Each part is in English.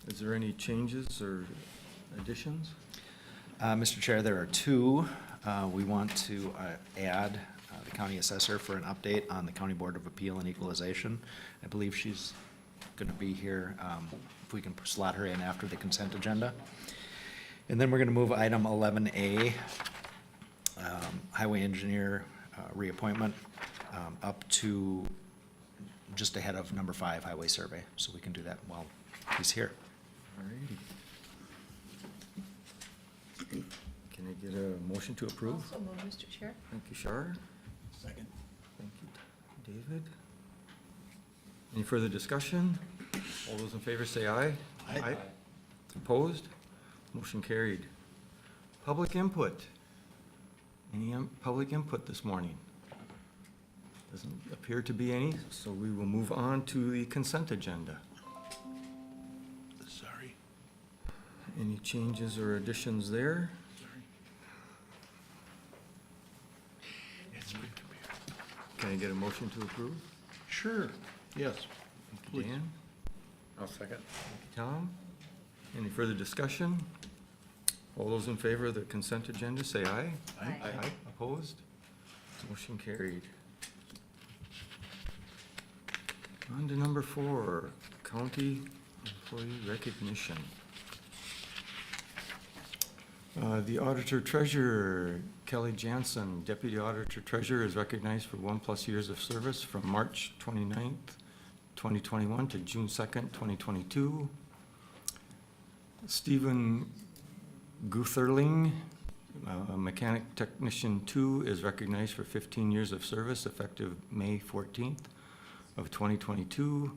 Is there any changes or additions? Mr. Chair, there are two. We want to add the county assessor for an update on the County Board of Appeal and Equalization. I believe she's going to be here, if we can slot her in after the consent agenda. And then we're going to move item 11A, highway engineer reappointment, up to just ahead of number 5, highway survey. So we can do that while he's here. All righty. Can I get a motion to approve? Also move, Mr. Chair. Thank you, Shar. Second. Thank you, David. Any further discussion? All those in favor say aye. Aye. Opposed? Motion carried. Public input. Any public input this morning? Doesn't appear to be any, so we will move on to the consent agenda. Sorry. Any changes or additions there? Sorry. It's been compared. Can I get a motion to approve? Sure. Yes. Thank you, Please. Dan. I'll second. Thank you, Tom. Any further discussion? All those in favor of the consent agenda, say aye. Aye. Aye. Opposed? Motion carried. On to number 4, county employee recognition. The auditor treasurer, Kelly Jansen, deputy auditor treasurer, is recognized for 1+ years of service from March 29th, 2021 to June 2nd, 2022. Stephen Gutherling, mechanic technician 2, is recognized for 15 years of service effective May 14th of 2022.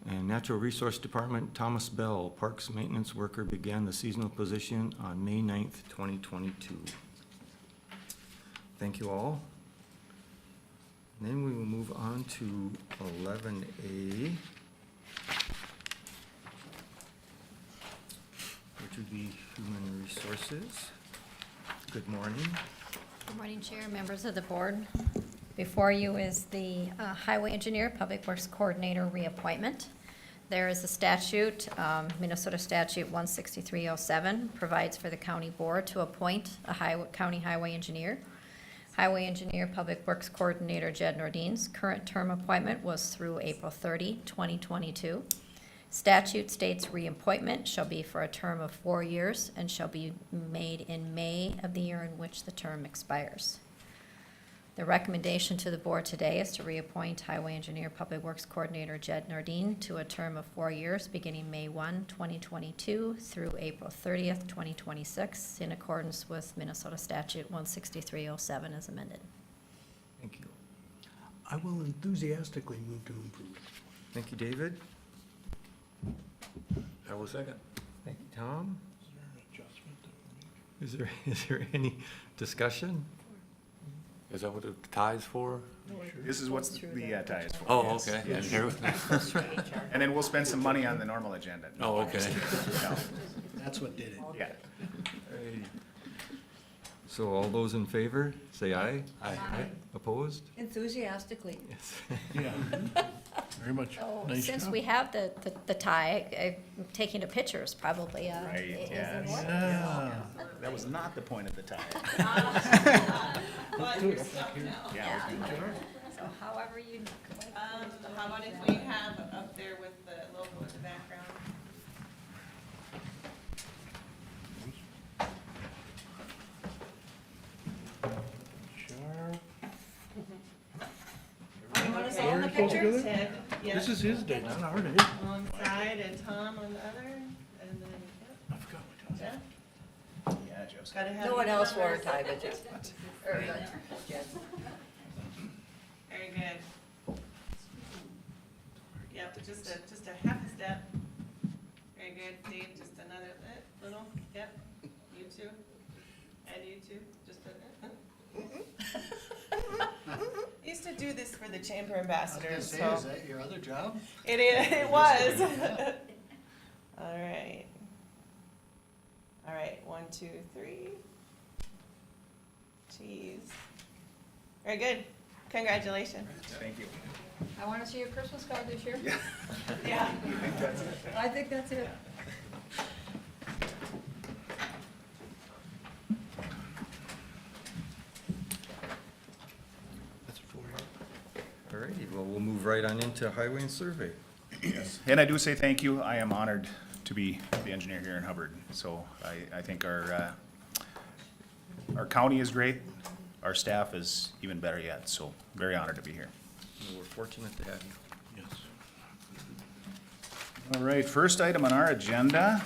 And Natural Resource Department, Thomas Bell, Parks Maintenance Worker, began the seasonal position on May 9th, 2022. Thank you all. And then we will move on to 11A, which would be Human Resources. Good morning. Good morning, Chair, members of the board. Before you is the highway engineer, public works coordinator reappointment. There is a statute, Minnesota Statute 16307, provides for the county board to appoint a county highway engineer. Highway engineer, public works coordinator Jed Nordine's current term appointment was through April 30, 2022. Statute states reappointment shall be for a term of 4 years and shall be made in May of the year in which the term expires. The recommendation to the board today is to reappoint Highway Engineer Public Works Coordinator Jed Nordine to a term of 4 years beginning May 1, 2022 through April 30th, 2026 in accordance with Minnesota Statute 16307 as amended. Thank you. I will enthusiastically move to approve. Thank you, David. I will second. Thank you, Tom. Is there an adjustment that we make? Is there any discussion? Is that what the tie's for? This is what's the tie is for. Oh, yes. okay. Yes. Yes. And then we'll spend some money on the normal agenda. Oh, okay. No, That's what did it. yeah. So all those in favor, say aye. Aye. Opposed? Enthusiastically. Yes. Yeah. Very much. So Nice since job. we have the tie, taking a picture is probably Right, is in yes. order. Yeah. That was not the point of the tie. But you're stuck now. Yeah. So however you. How about if we have up there with the logo in the background? Sharp. You want us all in the We're supposed to picture? go there? Ted, This yes, is his day, not our day. one side and Tom on the other, and then, I forgot what time. Jeff, Yeah, Joseph. gotta have. No one you else wore a numbers. tie but Jeff. Very good. Yep, just a half a step. Very good, Dave, just another little, yep, you too, and you too, just a. Used to do this for the chamber ambassadors, so. Is that your other job? It is, it was. All right. All right, 1, 2, 3. Jeez. Very good. Congratulations. Thank you. I want to see your Christmas card this year. Yeah. I think that's it. right on into highway and survey. And I do say thank you. I am honored to be the engineer here in Hubbard. So I think our county is great. Our staff is even better yet. So very honored to be here. We're fortunate to have you. All right, first item on our agenda,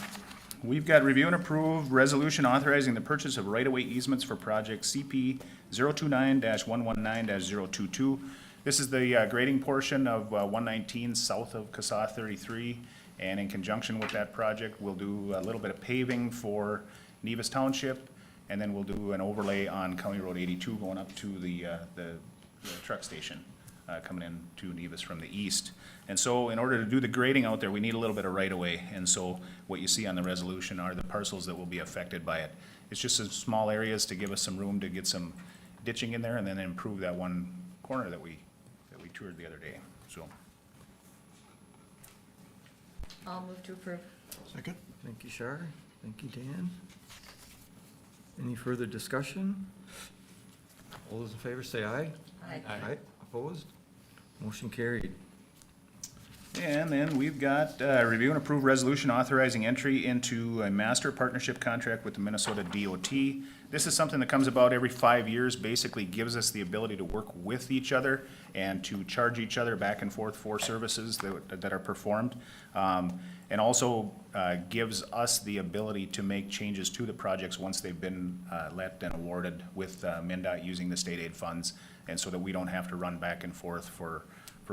we've got review and approve resolution authorizing the purchase of right-of-way easements for project CP 029-119-022. This is the grading portion of 119 south of CASA 33. And in conjunction with that project, we'll do a little bit of paving for Nevis Township. And then we'll do an overlay on County Road 82 going up to the truck station coming in to Nevis from the east. And so in order to do the grading out there, we need a little bit of right-of-way. And so what you see on the resolution are the parcels that will be affected by it. It's just some small areas to give us some room to get some ditching in there and then improve that one corner that we toured the other day, so. I'll move to approve. Second? Thank you, Shar. Thank you, Dan. Any further discussion? All those in favor say aye. Aye. Aye. Opposed? Motion carried. And then we've got review and approve resolution authorizing entry into a master partnership contract with the Minnesota DOT. This is something that comes about every 5 years, basically gives us the ability to work with each other and to charge each other back and forth for services that are performed. And also gives us the ability to make changes to the projects once they've been let and awarded with MnDOT using the state aid funds, and so that we don't have to run back and forth for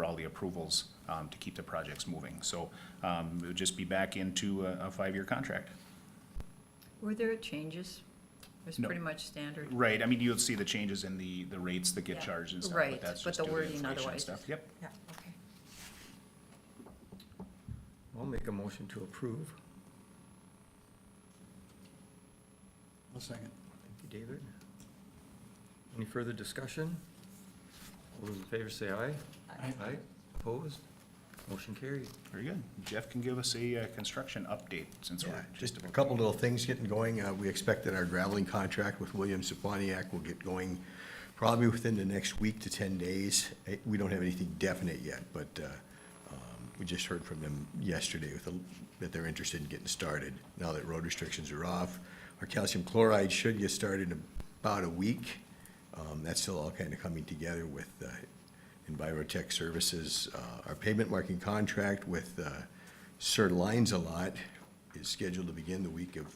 all the approvals to keep the projects moving. So it would just be back into a 5-year contract. Were there changes? It was No. pretty much standard. Right, I mean, you'll see the changes in the rates that get Yeah. charged and stuff, Right, but that's but just the due to wording inflation and otherwise stuff. is- Yep. Yeah, okay. I'll make a motion to approve. I'll second. Thank you, David. Any further discussion? All those in favor say aye. Aye. Opposed? Motion carried. Very good. Jeff can give us a construction update since Yeah, we're. just a couple little things getting going. We expect that our graveling contract with Williams Saponiak will get going probably within the next week to 10 days. We don't have anything definite yet, but we just heard from them yesterday that they're interested in getting started now that road restrictions are off. Our calcium chloride should get started in about a week. That's still all kind of coming together with Envirotech Services. Our pavement marking contract with Sir Lines a Lot is scheduled to begin the week of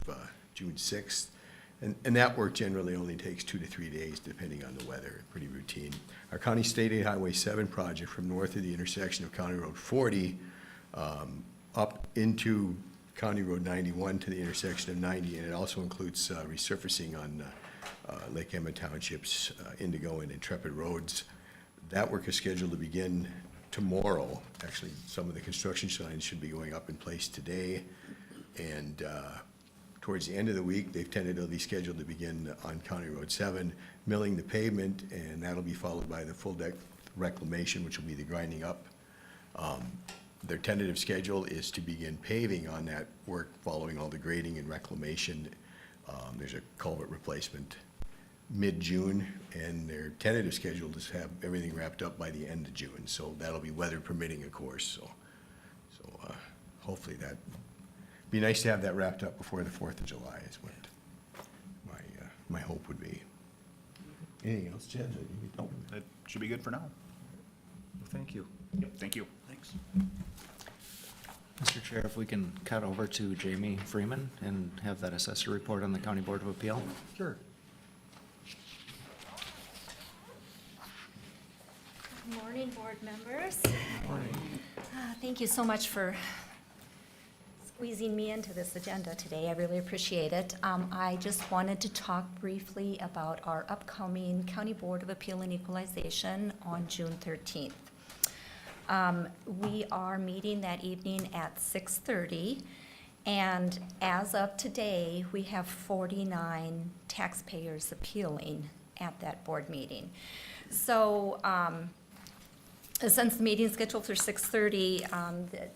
June 6th. And that work generally only takes 2 to 3 days, depending on the weather, pretty routine. Our County State Aid Highway 7 project from north of the intersection of County Road 40 up into County Road 91 to the intersection of 90, and it also includes resurfacing on Lake Emma Township's Indigo and Intrepid roads. That work is scheduled to begin tomorrow. Actually, some of the construction signs should be going up in place today. And towards the end of the week, they've tentatively scheduled to begin on County Road 7, milling the pavement, and that'll be followed by the full deck reclamation, which will be the grinding up. Their tentative schedule is to begin paving on that work following all the grading and reclamation. There's a culvert replacement mid-June, and their tentative schedule is to have everything wrapped up by the end of June. So that'll be weather permitting, of course, so hopefully that, be nice to have that wrapped up before the 4th of July is what my hope would be. Anything else, Chad? Nope, that should be good for now. Well, thank you. Yep, thank you. Thanks. Mr. Chair, if we can cut over to Jamie Freeman and have that assessor report on the County Board of Appeal. Sure. Good morning, board members. Morning. Thank you so much for squeezing me into this agenda today. I really appreciate it. I just wanted to talk briefly about our upcoming County Board of Appeal and Equalization on June 13th. We are meeting that evening at 6:30, and as of today, we have 49 taxpayers appealing at that board meeting. So, since the meeting is scheduled for 6:30,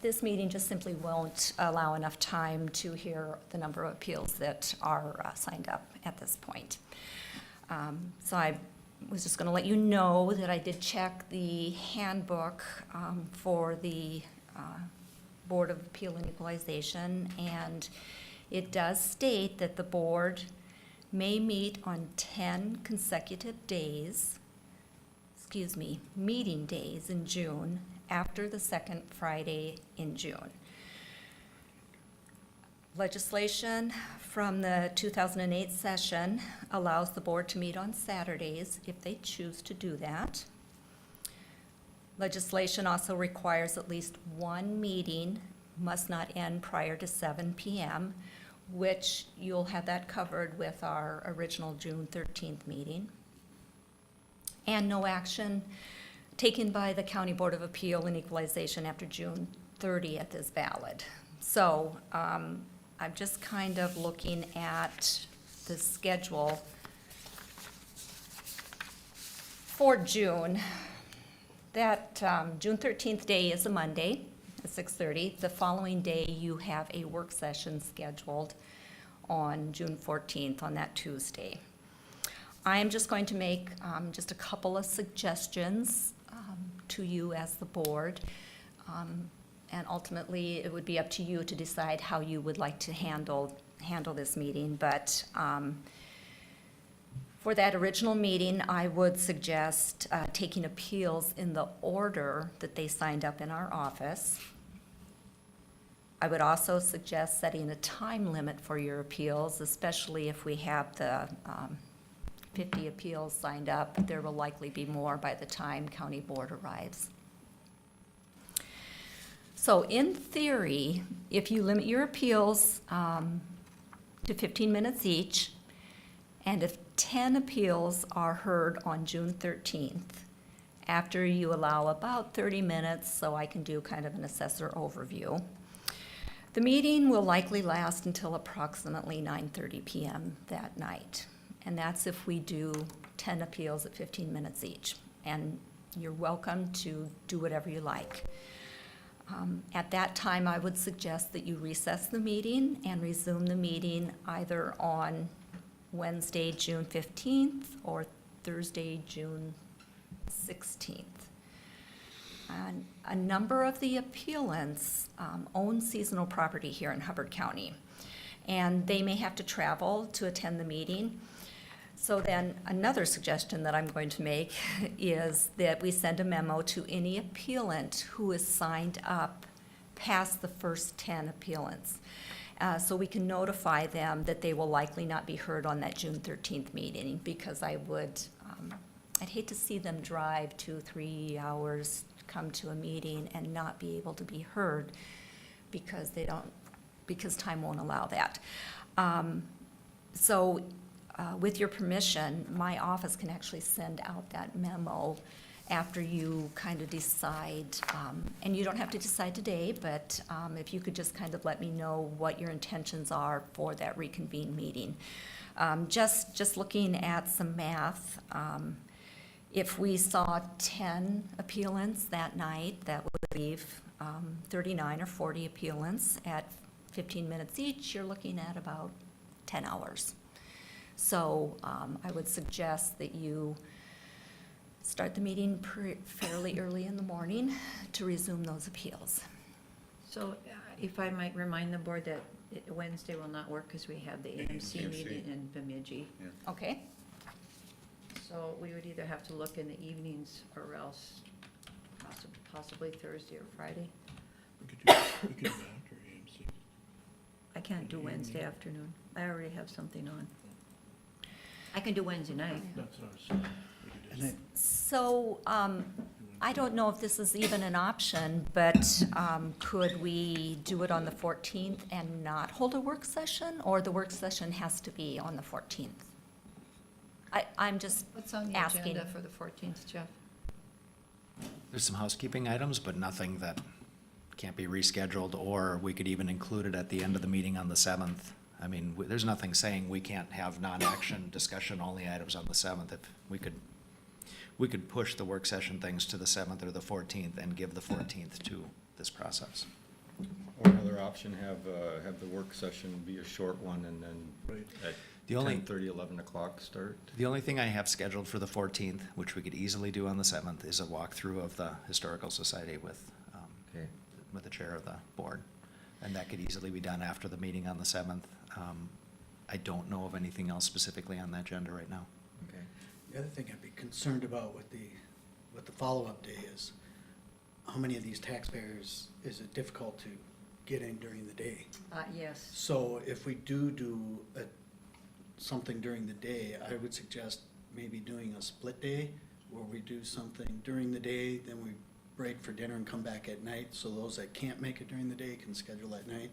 this meeting just simply won't allow enough time to hear the number of appeals that are signed up at this point. So I was just going to let you know that I did check the handbook for the Board of Appeal and Equalization, and it does state that the board may meet on 10 consecutive days, meeting days in June after the second Friday in June. Legislation from the 2008 session allows the board to meet on Saturdays if they choose to do that. Legislation also requires at least one meeting must not end prior to 7 p.m., which you'll have that covered with our original June 13th meeting. And no action taken by the County Board of Appeal and Equalization after June 30th is valid. So I'm just kind of looking at the schedule for June. That June 13th day is a Monday at 6:30. The following day, you have a work session scheduled on June 14th, on that Tuesday. I am just going to make just a couple of suggestions to you as the board. And ultimately, it would be up to you to decide how you would like to handle this meeting. But for that original meeting, I would suggest taking appeals in the order that they signed up in our office. I would also suggest setting a time limit for your appeals, especially if we have the 50 appeals signed up. There will likely be more by the time county board arrives. So in theory, if you limit your appeals to 15 minutes each, and if 10 appeals are heard on June 13th, after you allow about 30 minutes, so I can do kind of an assessor overview, the meeting will likely last until approximately 9:30 p.m. that night. And that's if we do 10 appeals at 15 minutes each. And you're welcome to do whatever you like. At that time, I would suggest that you recess the meeting and resume the meeting either on Wednesday, June 15th, or Thursday, June 16th. And a number of the appealants own seasonal property here in Hubbard County, and they may have to travel to attend the meeting. So then another suggestion that I'm going to make is that we send a memo to any appealant who is signed up past the first 10 appealants. So we can notify them that they will likely not be heard on that June 13th meeting, because I'd hate to see them drive 2-3 hours to come to a meeting and not be able to be heard because time won't allow that. With your permission, my office can actually send out that memo after you kind of decide, and you don't have to decide today, but if you could just kind of let me know what your intentions are for that reconvened meeting. Just looking at some math, if we saw 10 appealants that night, that would leave 39 or 40 appealants at 15 minutes each. You're looking at about 10 hours. So I would suggest that you start the meeting fairly early in the morning to resume those appeals. So if I might remind the board that Wednesday will not work because we have the AMC meeting in Bemidji. Okay? So we would either have to look in the evenings or else possibly Thursday or Friday. We could do that after AMC. I can't do Wednesday afternoon. I already have something on. I can do Wednesday night. That's what I was saying. We could do So I don't know if this is even an option, but could we do it on the 14th and not hold a work session, or the work session has to be on the 14th? I'm just What's on the asking. agenda for the 14th, Jeff? There's some housekeeping items, but nothing that can't be rescheduled, or we could even include it at the end of the meeting on the 7th. I mean, there's nothing saying we can't have non-action discussion only items on the 7th. If we could push the work session things to the 7th or the 14th and give the 14th to this process. Or another option, have the work session be a short one, and then Right. at The only- 10:30, 11 o'clock start? The only thing I have scheduled for the 14th, which we could easily do on the 7th, is a walkthrough of the Historical Society with, Okay. with the chair of the board. And that could easily be done after the meeting on the 7th. I don't know of anything else specifically on that agenda right now. Okay. The other thing I'd be concerned about with the follow-up day is, how many of these taxpayers is it difficult to get in during the day? Yes. So if we do something during the day, I would suggest maybe doing a split day, where we do something during the day, then we break for dinner and come back at night, so those that can't make it during the day can schedule at night.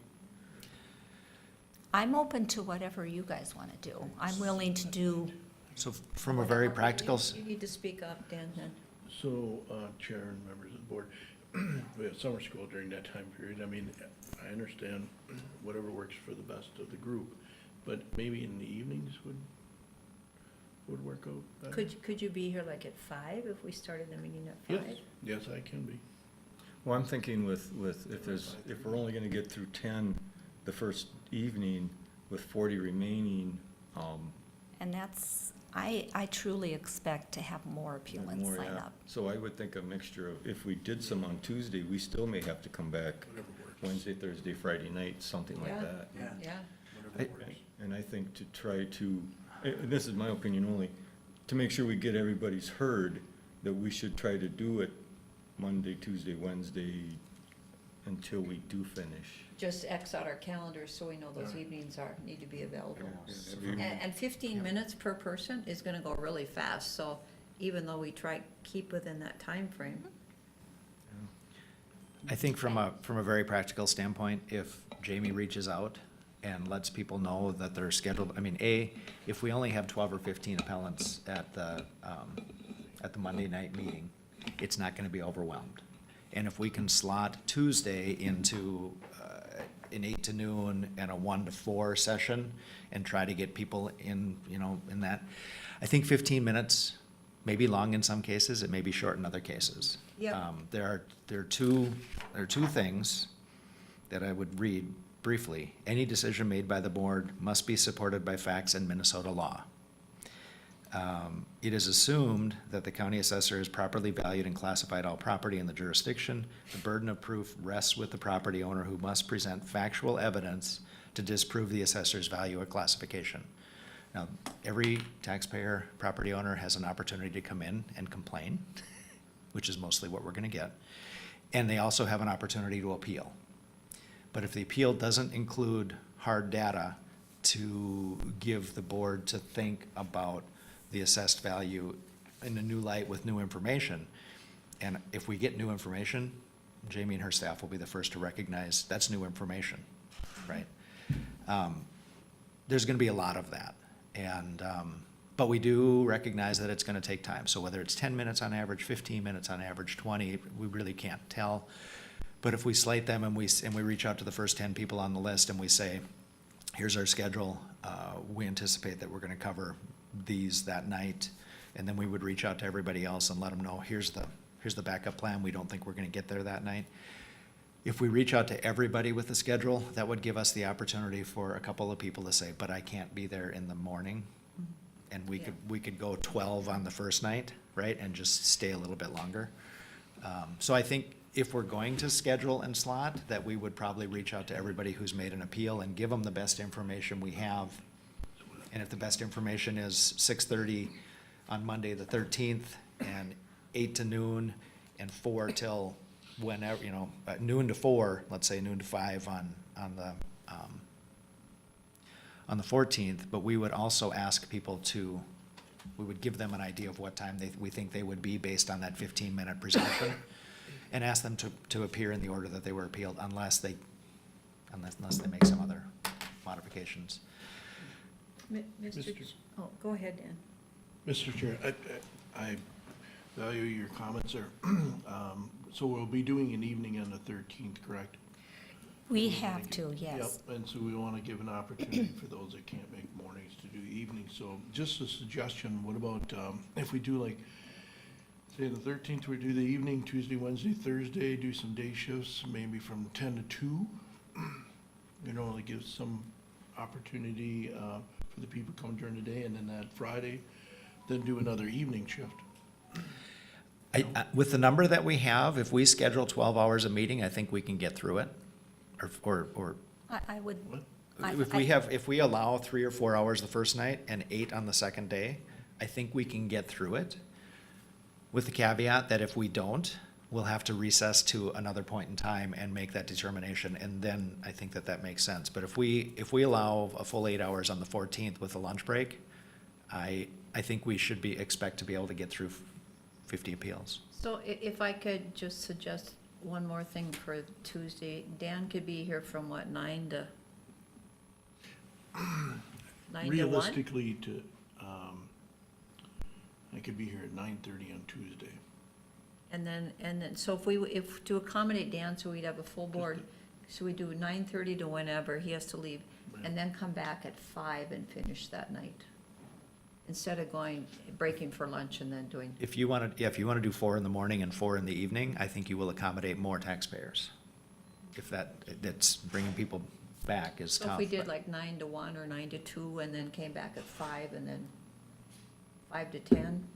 I'm open to whatever you guys want to do. I'm willing to do, So from a very practical, You need to speak up, Dan, then. So, Chair and members of the board, we have summer school during that time period. I mean, I understand whatever works for the best of the group, but maybe in the evenings would work out better. Could you be here like at 5 if we started the meeting at 5? Yes, I can be. Well, I'm thinking with, if we're only gonna get through 10 the first evening, with 40 remaining, and that's, I truly expect to have more appealants more, sign yeah. up. So I would think a mixture of, if we did some on Tuesday, we still may have to come back Whatever works. Wednesday, Thursday, Friday night, something like Yeah. that. Yeah. Whatever works. And I think to try to, and this is my opinion only, to make sure we get everybody's heard, that we should try to do it Monday, Tuesday, Wednesday, until we do finish. Just X out our calendars so we know those evenings need to be available. Yeah. And 15 minutes per person is gonna go really fast, so even though we try to keep within that time frame. I think from a very practical standpoint, if Jamie reaches out and lets people know that they're scheduled, I mean, if we only have 12 or 15 appellants at the Monday night meeting, it's not gonna be overwhelmed. And if we can slot Tuesday into an 8 to noon and a 1 to 4 session and try to get people in, in that, I think 15 minutes may be long in some cases, it may be short in other cases. Yep. There are two things that I would read briefly. Any decision made by the board must be supported by facts and Minnesota law. It is assumed that the county assessor has properly valued and classified all property in the jurisdiction. The burden of proof rests with the property owner, who must present factual evidence to disprove the assessor's value or classification. Now, every taxpayer, property owner has an opportunity to come in and complain, which is mostly what we're gonna get. And they also have an opportunity to appeal. But if the appeal doesn't include hard data to give the board to think about the assessed value in a new light with new information, and if we get new information, Jamie and her staff will be the first to recognize that's new information, right? There's gonna be a lot of that. And, but we do recognize that it's gonna take time. So whether it's 10 minutes on average, 15 minutes on average, 20, we really can't tell. But if we slate them and we reach out to the first 10 people on the list and we say, here's our schedule, we anticipate that we're gonna cover these that night, and then we would reach out to everybody else and let them know, here's the backup plan, we don't think we're gonna get there that night. If we reach out to everybody with the schedule, that would give us the opportunity for a couple of people to say, but I can't be there in the morning. And we could go 12 on the first night, right, and just stay a little bit longer. So I think if we're going to schedule and slot, that we would probably reach out to everybody who's made an appeal and give them the best information we have. And if the best information is 6:30 on Monday, the 13th, and 8 to noon, and 4 till whenever, noon to 4, let's say noon to 5 on the 14th, but we would also ask people we would give them an idea of what time we think they would be based on that 15-minute presumption, and ask them to appear in the order that they were appealed, unless they make some other modifications. Mr. Oh, go ahead, Dan. Mr. Chair, I value your comments there. So we'll be doing an evening on the 13th, correct? We have to, yes. Yep, and so we want to give an opportunity for those that can't make mornings to do evenings. So just a suggestion, what about if we do like, say the 13th, we do the evening, Tuesday, Wednesday, Thursday, do some day shifts, maybe from 10 to 2? Like give some opportunity for the people coming during the day, and then that Friday, then do another evening shift. With the number that we have, if we schedule 12 hours a meeting, I think we can get through it. Or I would, What? if we allow 3 or 4 hours the first night and 8 on the second day, I think we can get through it. With the caveat that if we don't, we'll have to recess to another point in time and make that determination, and then I think that that makes sense. But if we allow a full 8 hours on the 14th with a lunch break, I think we should expect to be able to get through 50 appeals. So if I could just suggest one more thing for Tuesday, Dan could be here from what, 9 to 1? Realistically, I could be here at 9:30 on Tuesday. And then, so if to accommodate Dan, so we'd have a full board, so we do 9:30 to whenever, he has to leave, and then come back at 5 and finish that night. Instead of breaking for lunch and then doing, If you want to do 4 in the morning and 4 in the evening, I think you will accommodate more taxpayers. If that's bringing people back is so tough. if we did but- like 9 to 1 or 9 to 2 and then came back at 5 and then 5 to 10.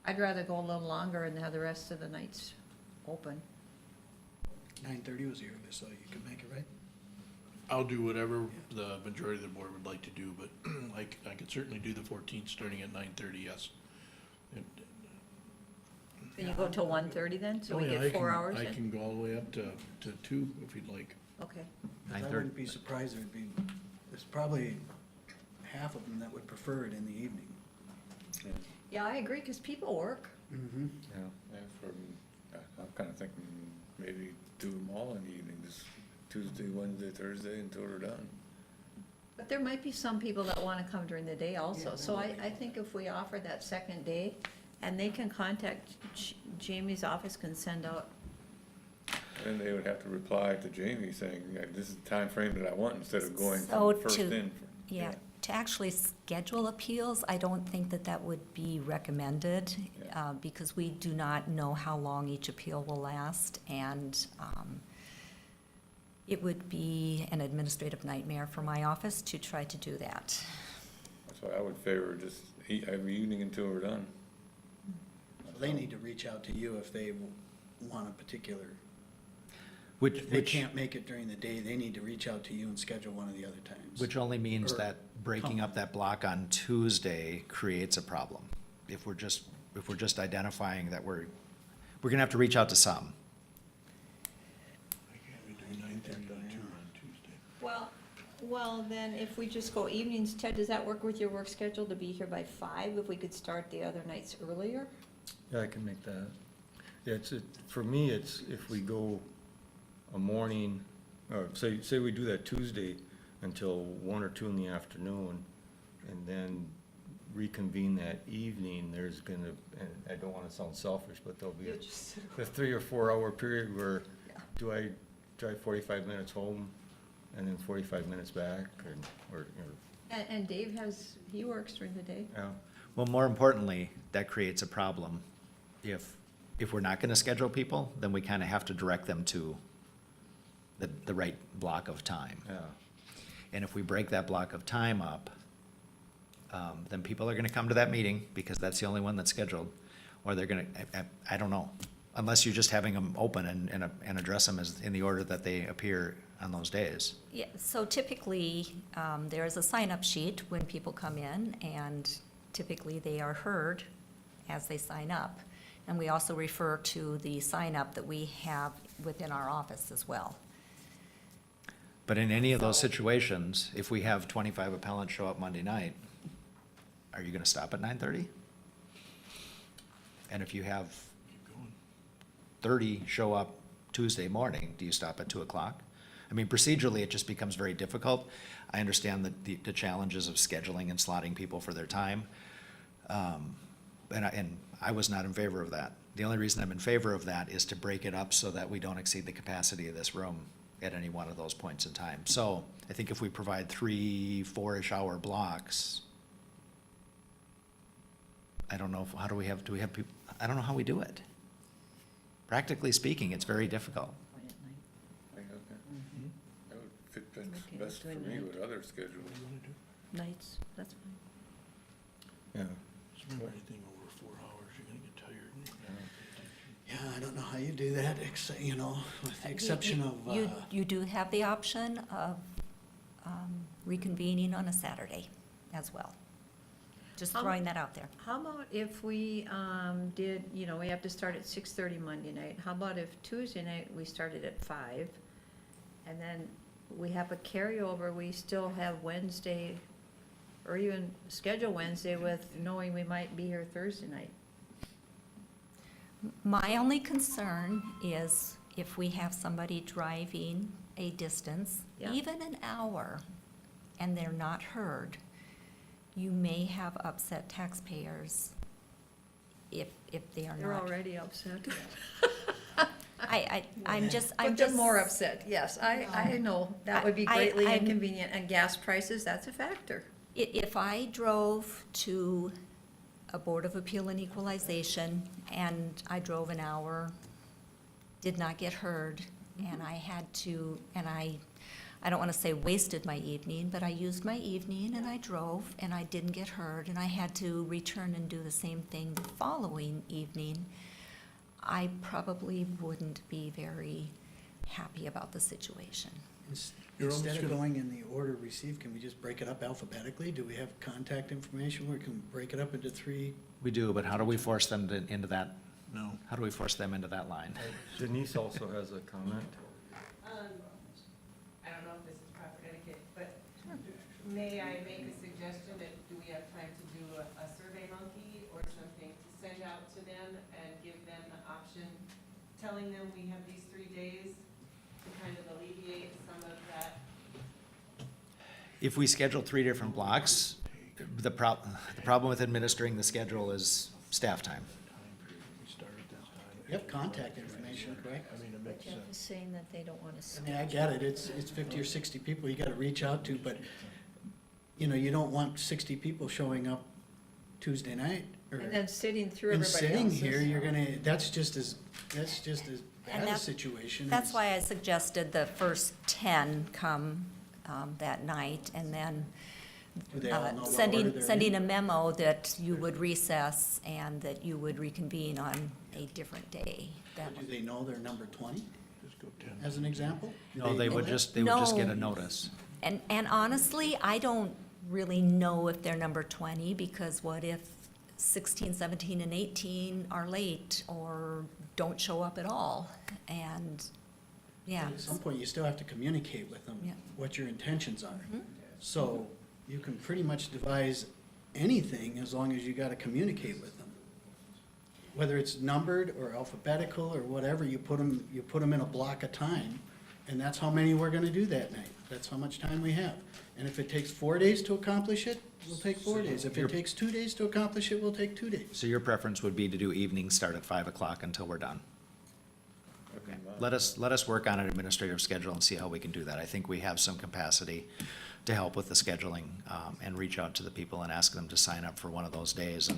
I'd rather go a little longer and have the rest of the nights open. 9:30 was the earliest, so you could make it, right? I'll do whatever the majority of the board would like to do, but I could certainly do the 14th, starting at 9:30, yes. Can you go till 1:30 then, so we Oh, yeah, get 4 hours I in? can go all the way up to 2 if you'd like. Okay. 'Cause I 9:30. wouldn't be surprised, there's probably half of them that would prefer it in the evening. Yeah, I agree, because people work. Mm-hmm. Yeah, I'm kind of thinking maybe do them all in the evening, this Tuesday, Wednesday, Thursday until we're done. But there might be some people that want to come during the day also. Yeah, So there I might be. I think if we offer that second day, and they can contact, Jamie's office can send out, And they would have to reply to Jamie saying, "Yeah, this is the time frame that I want," instead of going So from first to- in. yeah, to actually schedule appeals, I don't think that that would be recommended, Yeah. because we do not know how long each appeal will last, and it would be an administrative nightmare for my office to try to do that. That's why I would favor just every evening until we're done. They need to reach out to you if they want a particular, Which, if they which, can't make it during the day, they need to reach out to you and schedule one of the other times. which only means Or that breaking up that block on Tuesday creates a problem. If we're just identifying that we're gonna have to reach out to some. I can't be doing 9:30 to 2 on Tuesday. well, then if we just go evenings, Ted, does that work with your work schedule to be here by 5 if we could start the other nights earlier? Yeah, I can make that. Yeah, for me, it's if we go a morning, or say we do that Tuesday until 1 or 2 in the afternoon, and then reconvene that evening, there's gonna, and I don't wanna sound selfish, but there'll be a 3 or 4 hour period where, Yeah. do I drive 45 minutes home and then 45 minutes back, or, And Dave he works during the day. yeah. Well, more importantly, that creates a problem. If we're not gonna schedule people, then we kinda have to direct them to the right block of time. Yeah. And if we break that block of time up, then people are gonna come to that meeting, because that's the only one that's scheduled, or they're gonna, I don't know, unless you're just having them open and address them as, in the order that they appear on those days. Yeah, so typically, there is a sign-up sheet when people come in, and typically they are heard as they sign up. And we also refer to the sign-up that we have within our office as well. But in any of those situations, if we have 25 appellants show up Monday night, are you gonna stop at 9:30? And if you have Keep going. 30 show up Tuesday morning, do you stop at 2 o'clock? I mean, procedurally, it just becomes very difficult. I understand the challenges of scheduling and slotting people for their time. And I was not in favor of that. The only reason I'm in favor of that is to break it up so that we don't exceed the capacity of this room at any one of those points in time. So I think if we provide 3, 4-ish hour blocks, I don't know, do we have people, I don't know how we do it. Practically speaking, it's very difficult. I think, okay. That would fit Best for doing me night. with other schedules. What do you wanna do? Nights, that's fine. Yeah. Anything over 4 hours, you're gonna get tired. and you're gonna pay attention. Yeah, I don't know how you do that, you know, with the exception of, You do have the option of reconvening on a Saturday as well. Just How- throwing that out there. How about if we did, we have to start at 6:30 Monday night. How about if Tuesday night we started at 5? And then we have a carryover, we still have Wednesday, or even schedule Wednesday with knowing we might be here Thursday night. My only concern is if we have somebody driving a distance, Yeah. even an hour, and they're not heard, you may have upset taxpayers if they are They're not. already upset. I'm just. But they're more upset, yes, I know, that would be greatly I'm- inconvenient, and gas prices, that's a factor. If I drove to a Board of Appeal and Equalization, and I drove an hour, did not get heard, and I had to, and I don't want to say wasted my evening, but I used my evening and I drove, and I didn't get heard, and I had to return and do the same thing the following evening, I probably wouldn't be very happy about the situation. You're almost instead of gonna- going in the order received, can we just break it up alphabetically? Do we have contact information where we can break it up into 3? We do, but how do we force them into that, No. how do we force them into that line? Denise also has a comment. I don't know if this is proper etiquette, but may I make a suggestion that do we have time to do a survey monkey or something to send out to them and give them the option, telling them we have these 3 days to kind of alleviate some of that? If we schedule 3 different blocks, the problem with administering the schedule is staff time. We start at this time. You have contact information, correct? I mean, it makes Jeff sense. is saying that they don't want to. I mean, I get it, it's 50 or 60 people you gotta reach out to, but, you know, you don't want 60 people showing up Tuesday night, or, And then sitting through and everybody sitting else's. here, you're gonna, that's just as bad a that's- situation. That's as- why I suggested the first 10 come that night, and then Do they all know what order sending they're sending a in? memo that you would recess and that you would reconvene on a different day. That Do they know they're number 20, Just go 10. as an example? Do No, they know would that? just get No. a notice. And honestly, I don't really know if they're number 20, because what if 16, 17, and 18 are late or don't show up at all? And, yeah. At some point, you still have to communicate with them Yeah. what your intentions are. Mhm. So you can pretty much devise anything as long as you gotta communicate with them. Whether it's numbered or alphabetical or whatever, you put them in a block of time, and that's how many we're gonna do that night. That's how much time we have. And if it takes 4 days to accomplish it, we'll take 4 days. If it takes 2 days to accomplish it, we'll take 2 days. So your preference would be to do evenings, start at 5 o'clock until we're done? That'd be mine. Let us work on an administrative schedule and see how we can do that. I think we have some capacity to help with the scheduling, and reach out to the people and ask them to sign up for one of those days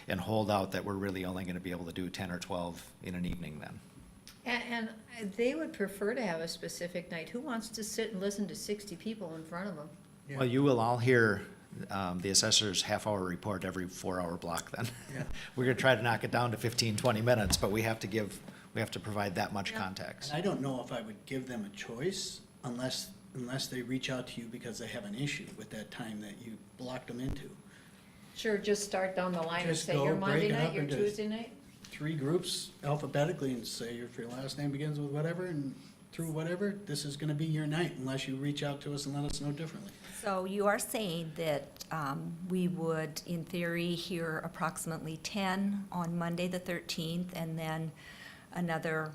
and hold out that we're really only gonna be able to do 10 or 12 in an evening then. And they would prefer to have a specific night. Who wants to sit and listen to 60 people in front of them? Yeah. Well, you will all hear, the assessor's half-hour report every 4-hour block then. Yeah. We're gonna try to knock it down to 15, 20 minutes, but we have to provide that much Yeah. context. And I don't know if I would give them a choice unless they reach out to you because they have an issue with that time that you blocked them into. Sure, just start down the line and Just say go your break Monday it night, up your into- Tuesday night? 3 groups alphabetically and say if your last name begins with whatever and through whatever, this is gonna be your night unless you reach out to us and let us know differently. So you are saying that we would, in theory, hear approximately 10 on Monday, the 13th, and then another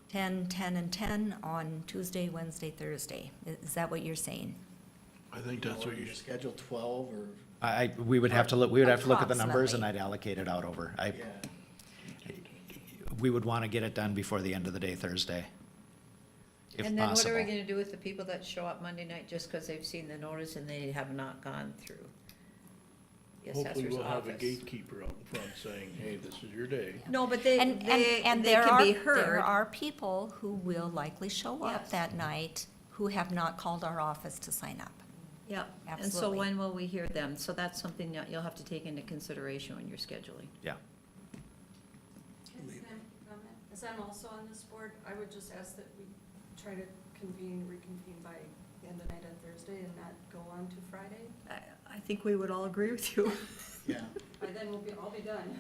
10, 10, and 10 on Tuesday, Wednesday, Thursday. Is that what you're saying? I think that's what Or you you schedule 12 or, We would have to look at the numbers and Approximately. I'd allocate it out over. yeah. We would wanna get it done before the end of the day Thursday, if And then what are we possible. gonna do with the people that show up Monday night just because they've seen the notice and they have not gone through the hopefully assessor's we'll have a office? gatekeeper out in front saying, hey, this is your day. No, but they And they there can be are, heard. there are people who will likely show up Yes. that night who have not called our office to sign up. Yeah, and so Absolutely. when will we hear them? So that's something that you'll have to take into consideration when you're scheduling. Yeah. As I'm also on this board, I would just ask that we try to reconvene by the end of the night on Thursday and not go on to Friday. I think we would all agree with you. Yeah, By then we'll all be done.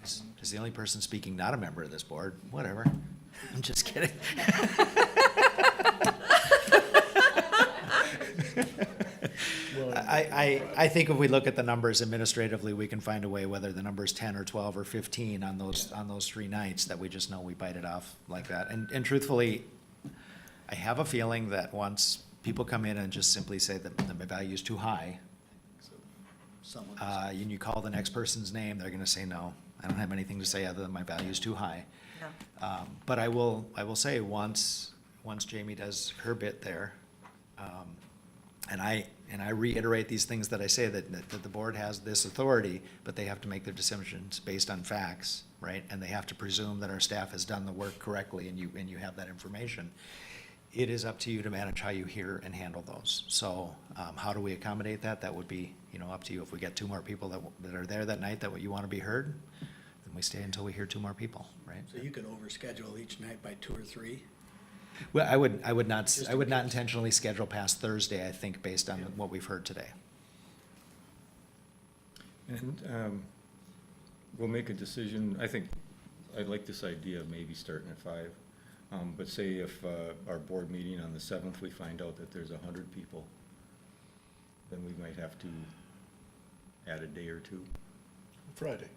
Is the only person speaking not a member of this board, whatever. I'm just kidding. I think if we look at the numbers administratively, we can find a way, whether the number's 10 or 12 or 15 on those 3 nights, that we just know we bite it off like that. And truthfully, I have a feeling that once people come in and just simply say that the value's too high, someone. and you call the next person's name, they're gonna say, no, I don't have anything to say other than my value's too high. But I will say, once Jamie does her bit there, and I reiterate these things that I say, that the board has this authority, but they have to make their decisions based on facts, right? And they have to presume that our staff has done the work correctly, and you have that information. It is up to you to manage how you hear and handle those. So, how do we accommodate that? That would be, up to you. If we get 2 more people that are there that night that you want to be heard, then we stay until we hear 2 more people, right? So you could overschedule each night by 2 or 3? Well, I would not Just in case. intentionally schedule past Thursday, I think, based on what we've heard today. And we'll make a decision. I think, I like this idea of maybe starting at 5. But say if our board meeting on the 7th, we find out that there's 100 people, then we might have to add a day or 2. Friday.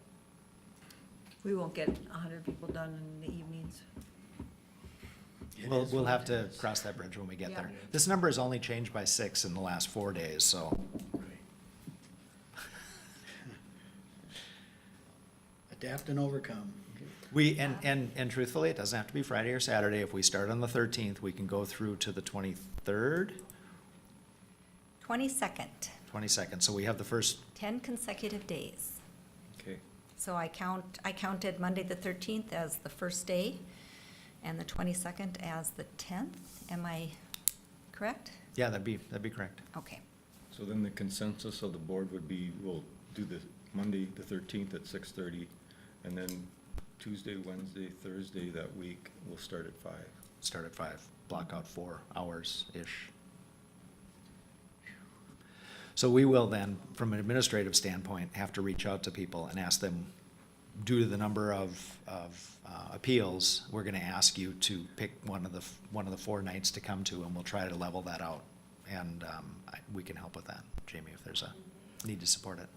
We won't get 100 people done in the evenings. It We'll is have what to it is. cross that bridge when we get Yeah. there. This number has only changed by 6 in the last 4 days, so. Adapt and overcome. And truthfully, it doesn't have to be Friday or Saturday. If we start on the 13th, we can go through to the 23rd, 22nd, 22nd. So we have the first, 10 consecutive days. Okay. So I counted Monday the 13th as the first day and the 22nd as the 10th. Am I correct? yeah, that'd be correct. Okay. So then the consensus of the board would be, we'll do the Monday, the 13th at 6:30, and then Tuesday, Wednesday, Thursday that week, we'll start at 5. Start at 5, block out 4 hours-ish. So we will then, from an administrative standpoint, have to reach out to people and ask them, due to the number of appeals, we're gonna ask you to pick one of the 4 nights to come to, and we'll try to level that out. And we can help with that, Jamie, if there's a need to support it.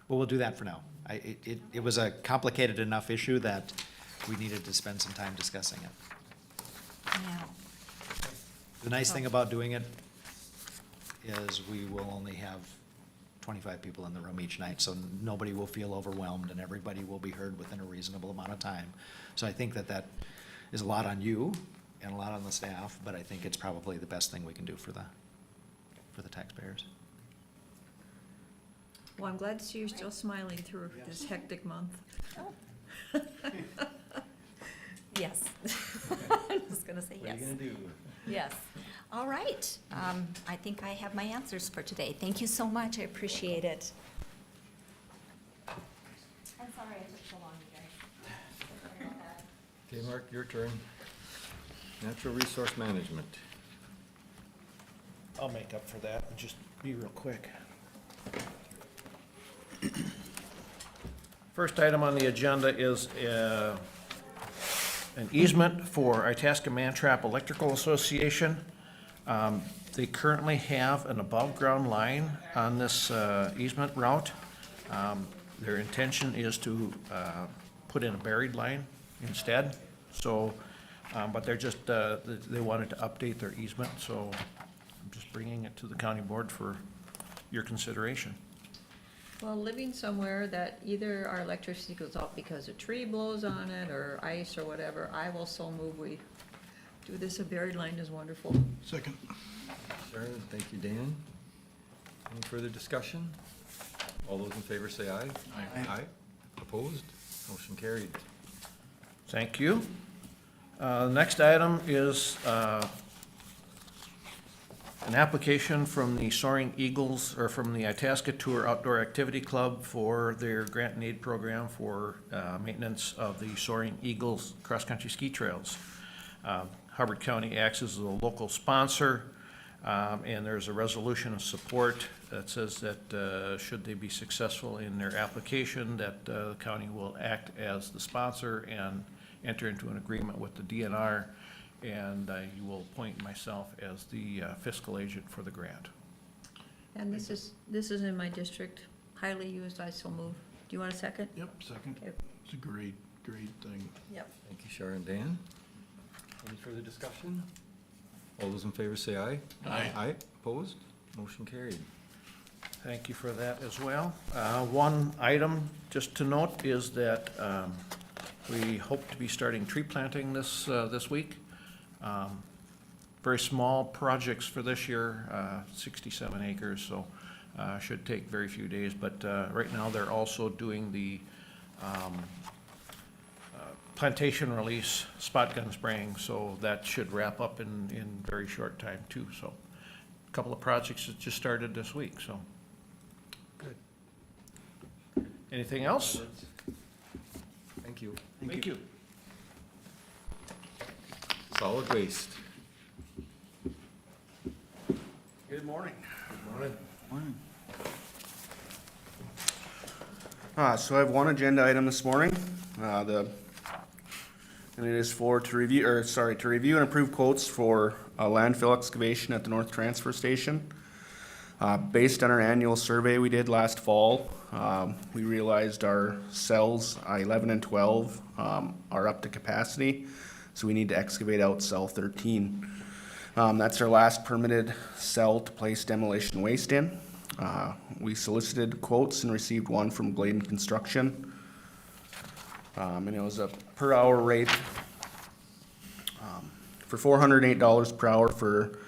Well, we'll do that for now. It was a complicated enough issue that we needed to spend some time discussing it. Yeah. The nice thing about doing it is we will only have 25 people in the room each night, so nobody will feel overwhelmed, and everybody will be heard within a reasonable amount of time. So I think that is a lot on you and a lot on the staff, but I think it's probably the best thing we can do for the taxpayers. Well, I'm glad to see you're still smiling through this hectic month. Yes. I was going to say yes. do? Yes. All right. I think I have my answers for today. Thank you so much. I appreciate it. I'm sorry I took so long, you guys. Sorry about that. Okay, Mark, your turn. Natural Resource Management. I'll make up for that and just be real quick. First item on the agenda is an easement for Itasca-Mantrap Electrical Association. They currently have an above-ground line on this easement route. Their intention is to put in a buried line instead, so, but they're just, they wanted to update their easement, so I'm just bringing it to the county board for your consideration. Well, living somewhere that either our electricity goes off because a tree blows on it or ice or whatever, I will so move we do this. A buried line is wonderful. Second. Sharon, thank you, Dan. Any further discussion? All those in favor say aye. Aye. Opposed? Motion carried. Thank you. Next item is an application from the Soaring Eagles, or from the Itasca Tour Outdoor Activity Club for their grant and aid program for maintenance of the Soaring Eagles cross-country ski trails. Hubbard County acts as a local sponsor, and there's a resolution of support that says that should they be successful in their application, that the county will act as the sponsor and enter into an agreement with the DNR, and you will appoint myself as the fiscal agent for the grant. And this is in my district, highly used, I so move. Do you want a second? Yep, second. Okay. It's a great thing. Yep. Thank you, Sharon. Dan? Any further discussion? All those in favor say aye. Aye. Aye, opposed? Motion carried. Thank you for that as well. One item just to note is that we hope to be starting tree planting this week. Very small projects for this year, 67 acres, so should take very few days. But right now, they're also doing the plantation release spot gun spraying, so that should wrap up in very short time too. So a couple of projects that just started this week, so. Good. Anything else? Thank you. Thank you. Solid waste. Good morning. Morning. So I have one agenda item this morning, and it is to review and approve quotes for a landfill excavation at the North Transfer Station. Based on our annual survey we did last fall, we realized our cells 11 and 12 are up to capacity, so we need to excavate out cell 13. That's our last permitted cell to place demolition waste in. We solicited quotes and received one from Glade and Construction. And it was a per hour rate for $408 per hour for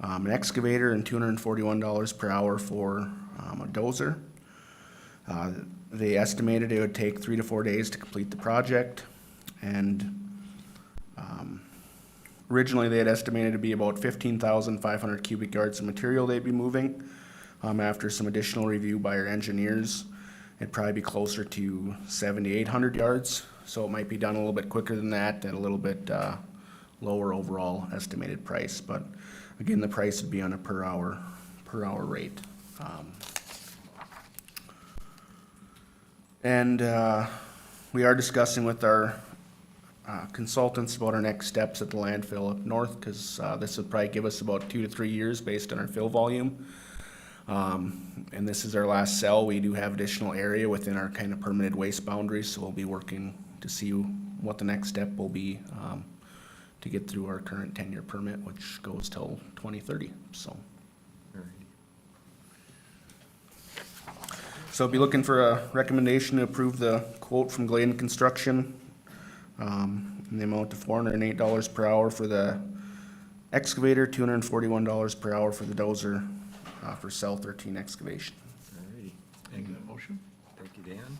an excavator and $241 per hour for a dozer. They estimated it would take 3 to 4 days to complete the project, and originally they had estimated to be about 15,500 cubic yards of material they'd be moving. After some additional review by our engineers, it'd probably be closer to 7,800 yards, so it might be done a little bit quicker than that at a little bit lower overall estimated price. But again, the price would be on a per hour rate. We are discussing with our consultants about our next steps at the landfill up north, because this would probably give us about 2 to 3 years based on our fill volume. And this is our last cell. We do have additional area within our kind of permitted waste boundaries, so we'll be working to see what the next step will be to get through our current 10-year permit, which goes till 2030. So I'll be looking for a recommendation to approve the quote from Glade and Construction in the amount of $408 per hour for the excavator, $241 per hour for the dozer for cell 13 excavation. Alrighty. Make that motion. Thank you, Dan.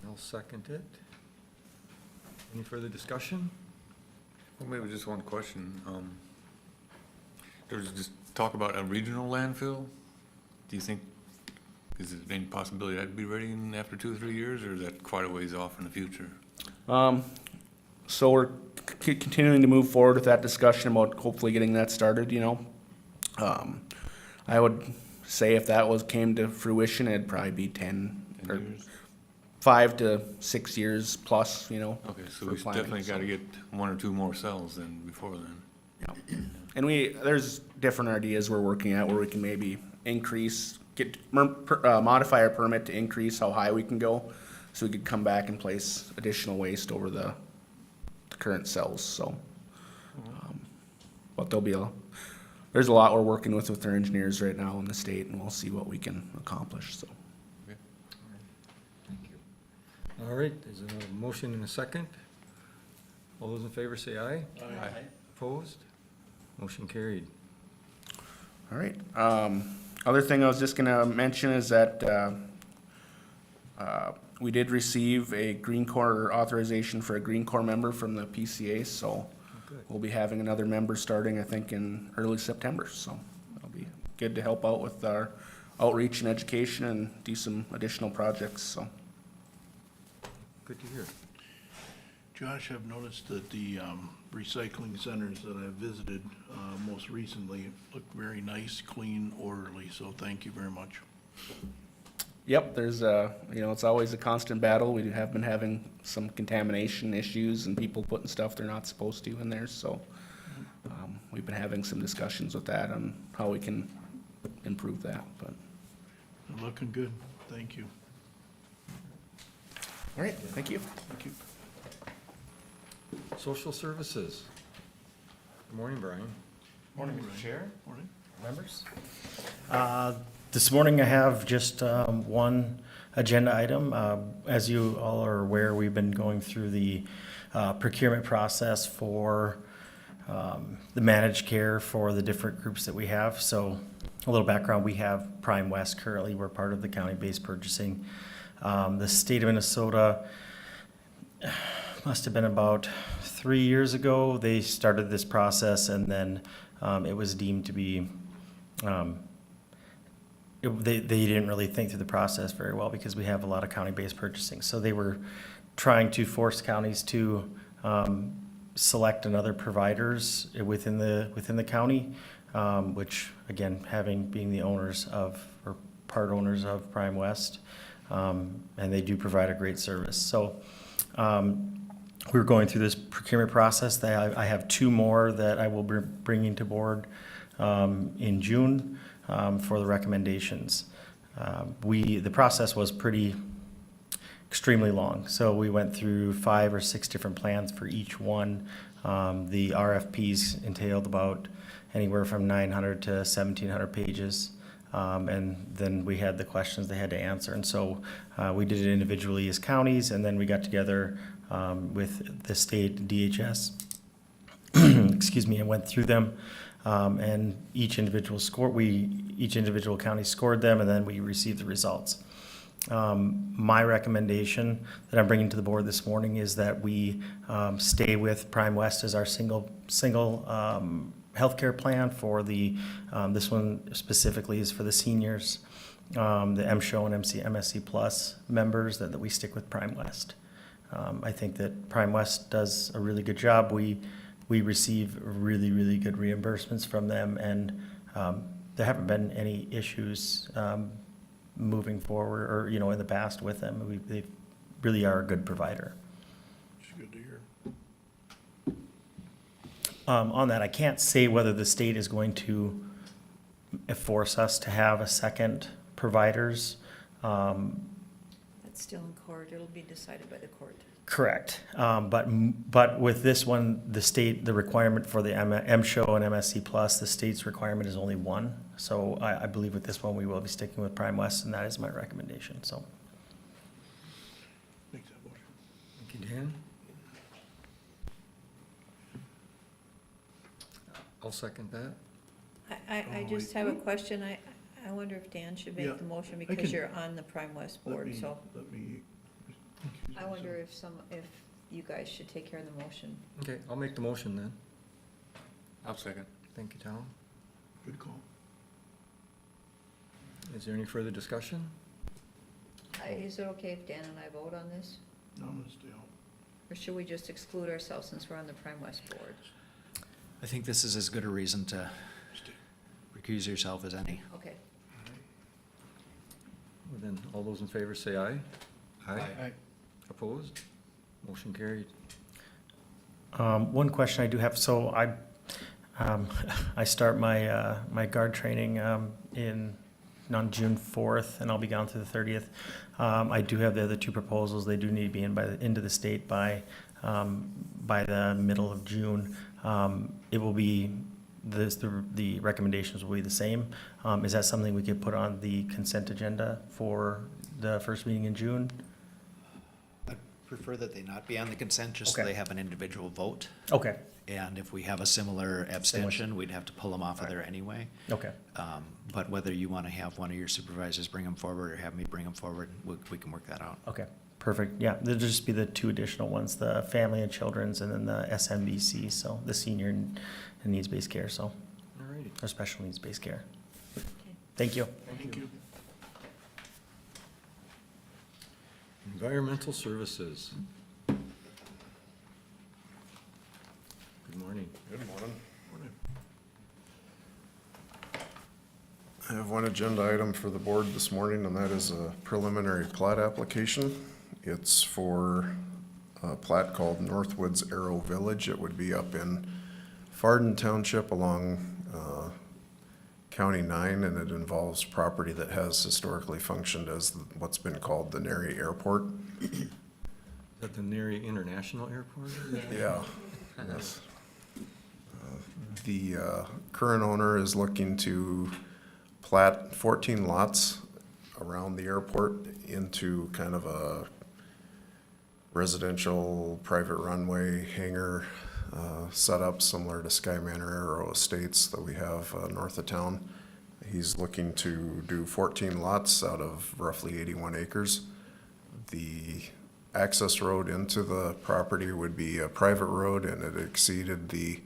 I'll second it. Any further discussion? Well, maybe just one question. There was just talk about a regional landfill. Do you think, is there any possibility that'd be ready after 2 or 3 years, or is that quite a ways off in the future? So we're continuing to move forward with that discussion about hopefully getting that started, I would say if that came to fruition, it'd probably be 10 or years? 5 to 6 years plus, Okay, so for we planning, definitely gotta get 1 or 2 more cells than before then. Yeah. And there's different ideas we're working at where we can maybe modify our permit to increase how high we can go, so we could come back and place additional waste over the current cells, so. But there's a lot we're working with our engineers right now in the state, and we'll see what we can accomplish, so. Thank you. All right, there's a motion and a second. All those in favor say aye. Aye. Opposed? Motion carried. All right. Other thing I was just gonna mention is that we did receive a Green Corps authorization for a Green Corps member from the PCA, so Good. we'll be having another member starting, I think, in early September, so it'll be good to help out with our outreach and education and do some additional projects, so. Good to hear. Josh, I've noticed that the recycling centers that I've visited most recently look very nice, clean, orderly, so thank you very much. Yep, there's it's always a constant battle. We have been having some contamination issues and people putting stuff they're not supposed to in there, so we've been having some discussions with that on how we can improve that, but. They're looking good, thank you. All right, thank you. Thank you. Social services. Good morning, Brian. Morning, Mr. Chair, Morning. members. This morning I have just one agenda item. As you all are aware, we've been going through the procurement process for the managed care for the different groups that we have. So a little background, we have Prime West currently. We're part of the county-based purchasing. The state of Minnesota, must have been about 3 years ago, they started this process, and then it was deemed to be, they didn't really think through the process very well because we have a lot of county-based purchasing. So they were trying to force counties to select another providers within the county, which again, being the owners of, or part owners of Prime West, and they do provide a great service. So we're going through this procurement process. I have two more that I will be bringing to board in June for the recommendations. The process was extremely long. So we went through 5 or 6 different plans for each one. The RFPs entailed about anywhere from 900 to 1,700 pages. And then we had the questions they had to answer. And so we did it individually as counties, and then we got together with the state DHS, excuse me, and went through them. And each individual county scored them, and then we received the results. My recommendation that I'm bringing to the board this morning is that we stay with Prime West as our single healthcare plan for the, this one specifically is for the seniors, the MSHO and MSC Plus members, that we stick with Prime West. I think that Prime West does a really good job. We receive really, really good reimbursements from them, and there haven't been any issues moving forward or, in the past with them. They really are a good provider. It's good to hear. On that, I can't say whether the state is going to force us to have a second providers. That's still in court. It'll be decided by the court. Correct. But with this one, the requirement for the MSHO and MSC Plus, the state's requirement is only one. So I believe with this one, we will be sticking with Prime West, and that is my recommendation, so. Make that motion. Thank you, Dan. I'll second that. I Oh, just wait. have a question. I wonder if Dan should Yeah, make the motion I because can- you're on the Prime West Let board, me- so Let me. excuse I wonder myself. if you guys should take care of the motion. Okay, I'll make the motion then. I'll second. Thank you, Tom. Good call. Is there any further discussion? Is it okay if Dan and I vote on this? No, I'm gonna stay out. Or should we just exclude ourselves since we're on the Prime West board? I think this is as good a reason to Stay. recuse yourself as any. Okay. Well, then, all those in favor say aye. Aye. Opposed? Motion carried. One question I do have, so I start my guard training on June 4th, and I'll be gone through the 30th. I do have the other two proposals. They do need to be into the state by the middle of June. It will be, the recommendations will be the same. Is that something we could put on the consent agenda for the first meeting in June? I prefer that they not be on the consent, just so Okay. they have an individual vote. Okay, And if we have a similar abstention, we'd have to pull them off of there anyway. okay. But whether you want to have one of your supervisors bring them forward or have me bring them forward, we can work that out. Okay, Perfect, yeah, there'll just be the two additional ones, the family and children's, and then the SMBC, so the senior and needs-based care, so, Alrighty. or special needs-based care. Thank you. Thank you. Environmental Services. Good morning. Good morning. I have one agenda item for the board this morning, and that is a preliminary plat application. It's for a plat called Northwoods Arrow Village. It would be up in Fardin Township along County 9, and it involves property that has historically functioned as what's been called the Nary Airport. Is that the Nary International Airport? Yeah, yes. The current owner is looking to plat 14 lots around the airport into kind of a residential private runway hangar setup similar to Sky Manor Aero Estates that we have north of town. He's looking to do 14 lots out of roughly 81 acres. The access road into the property would be a private road, and it exceeded the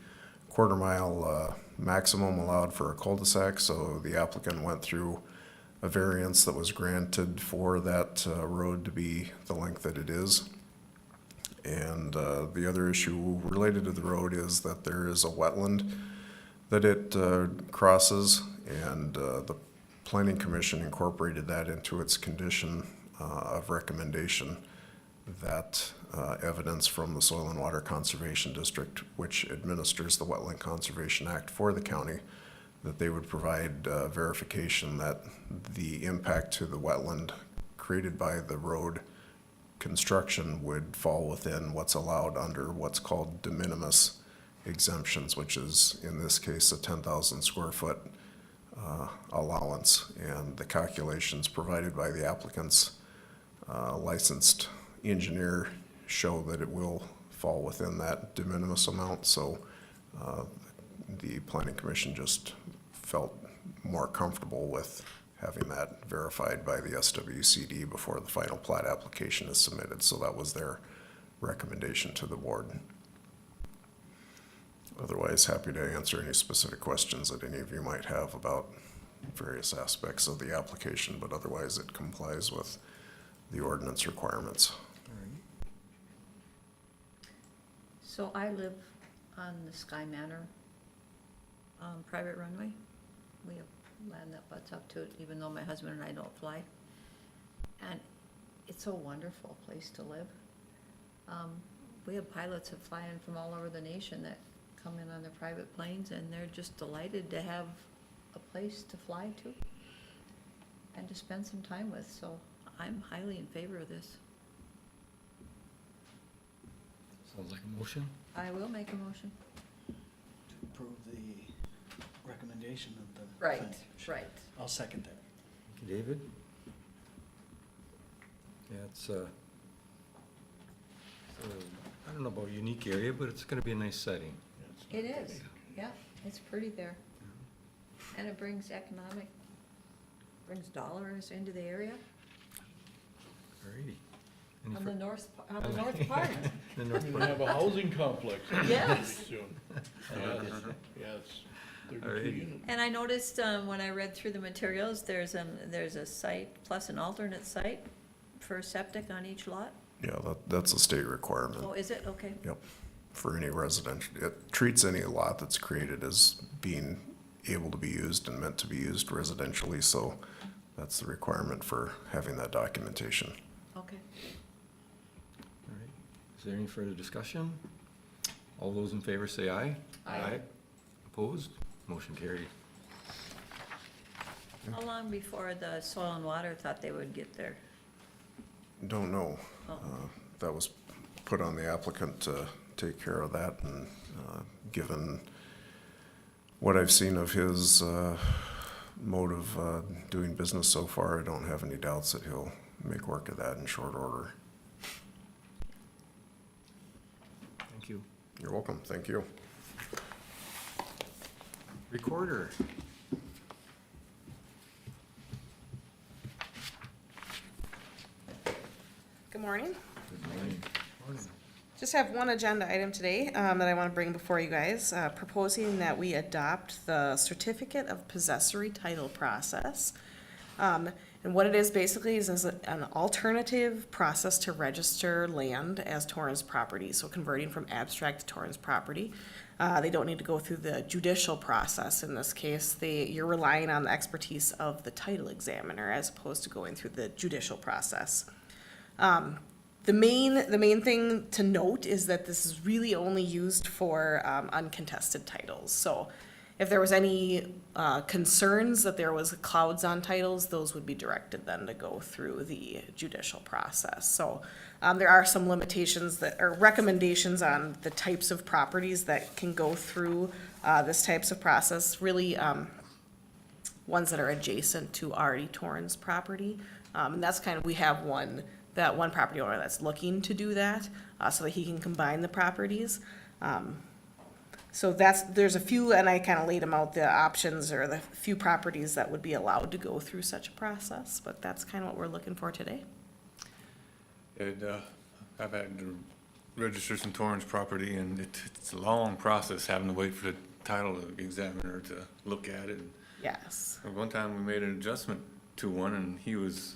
quarter-mile maximum allowed for a cul-de-sac, so the applicant went through a variance that was granted for that road to be the length that it is. And the other issue related to the road is that there is a wetland that it crosses, and the Planning Commission incorporated that into its condition of recommendation, that evidence from the Soil and Water Conservation District, which administers the Wetland Conservation Act for the county, that they would provide verification that the impact to the wetland created by the road construction would fall within what's allowed under what's called de minimis exemptions, which is in this case a 10,000 square foot allowance. And the calculations provided by the applicant's licensed engineer show that it will fall within that de minimis amount. So the Planning Commission just felt more comfortable with having that verified by the SWCD before the final plat application is submitted. So that was their recommendation to the board. Otherwise, happy to answer any specific questions that any of you might have about various aspects of the application, but otherwise it complies with the ordinance requirements. So I live on the Sky Manor, private runway. We have land that butts up to it, even though my husband and I don't fly. And it's a wonderful place to live. We have pilots that fly in from all over the nation that come in on their private planes, and they're just delighted to have a place to fly to and to spend some time with. So I'm highly in favor of this. Sounds like a motion. I will make a motion. To approve the recommendation of the. Right, planning commission. right. I'll second that. Thank you, David. Yeah, it's I don't know about unique area, but it's gonna be a nice setting. It is, yeah, it's pretty there. And it brings brings dollars into the area Alrighty. Any on fur- the north part. The north We're part. gonna have a housing complex Yes. pretty soon. Yes, 32 Alrighty. units. And I noticed, when I read through the materials, there's a site plus an alternate site for septic on each lot. Yeah, that's a state requirement. Oh, is it? Okay. Yep, for any residential, it treats any lot that's created as being able to be used and meant to be used residentially, so that's the requirement for having that documentation. Okay. All right. Is there any further discussion? All those in favor say aye. Aye. Opposed? Motion carried. How long before the soil and water thought they would get there? Don't know. Oh. That was put on the applicant to take care of that, and given what I've seen of his mode of doing business so far, I don't have any doubts that he'll make work of that in short order. Thank you. You're welcome, thank you. Recorder. Good Good morning. Just have one agenda item today that I want to bring before you guys, proposing that we adopt the certificate of possessory title process. And what it is basically is an alternative process to register land as Torrens property, so converting from abstract to Torrens property. They don't need to go through the judicial process in this case. You're relying on the expertise of the title examiner as opposed to going through the judicial process. The main thing to note is that this is really only used for uncontested titles. So if there was any concerns that there was clouds on titles, those would be directed then to go through the judicial process. So there are some limitations that, or recommendations on the types of properties that can go through this types of process, really ones that are adjacent to already Torrens property. And that's kind of, we have one property owner that's looking to do that so that he can combine the properties. So there's a few, and I kind of laid them out, the options or the few properties that would be allowed to go through such a process, but that's kind of what we're looking for today. I've had to register some Torrens property, and it's a long process having to wait for the title examiner to look at it. Yes. One time we made an adjustment to one, and he was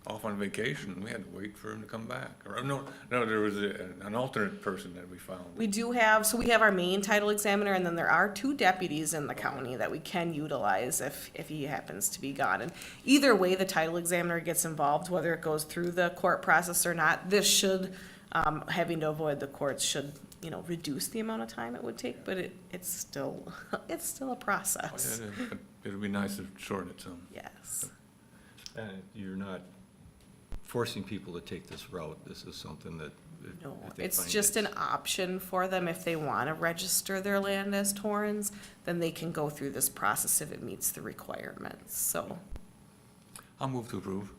off on vacation. We had to wait for him to come back. Or no, there was an alternate person that we found. We have our main title examiner, and then there are 2 deputies in the county that we can utilize if he happens to be gone. And either way, the title examiner gets involved, whether it goes through the court process or not. This should, having to avoid the courts should, reduce the amount of time it would take, but it's still a process. It'd be nice to shorten it some. Yes. And you're not forcing people to take this route. This is something that No, if they it's find just an option for them if they want to register their land as Torrens, then they can go through this process if it meets the requirements, so. I'll move to approve.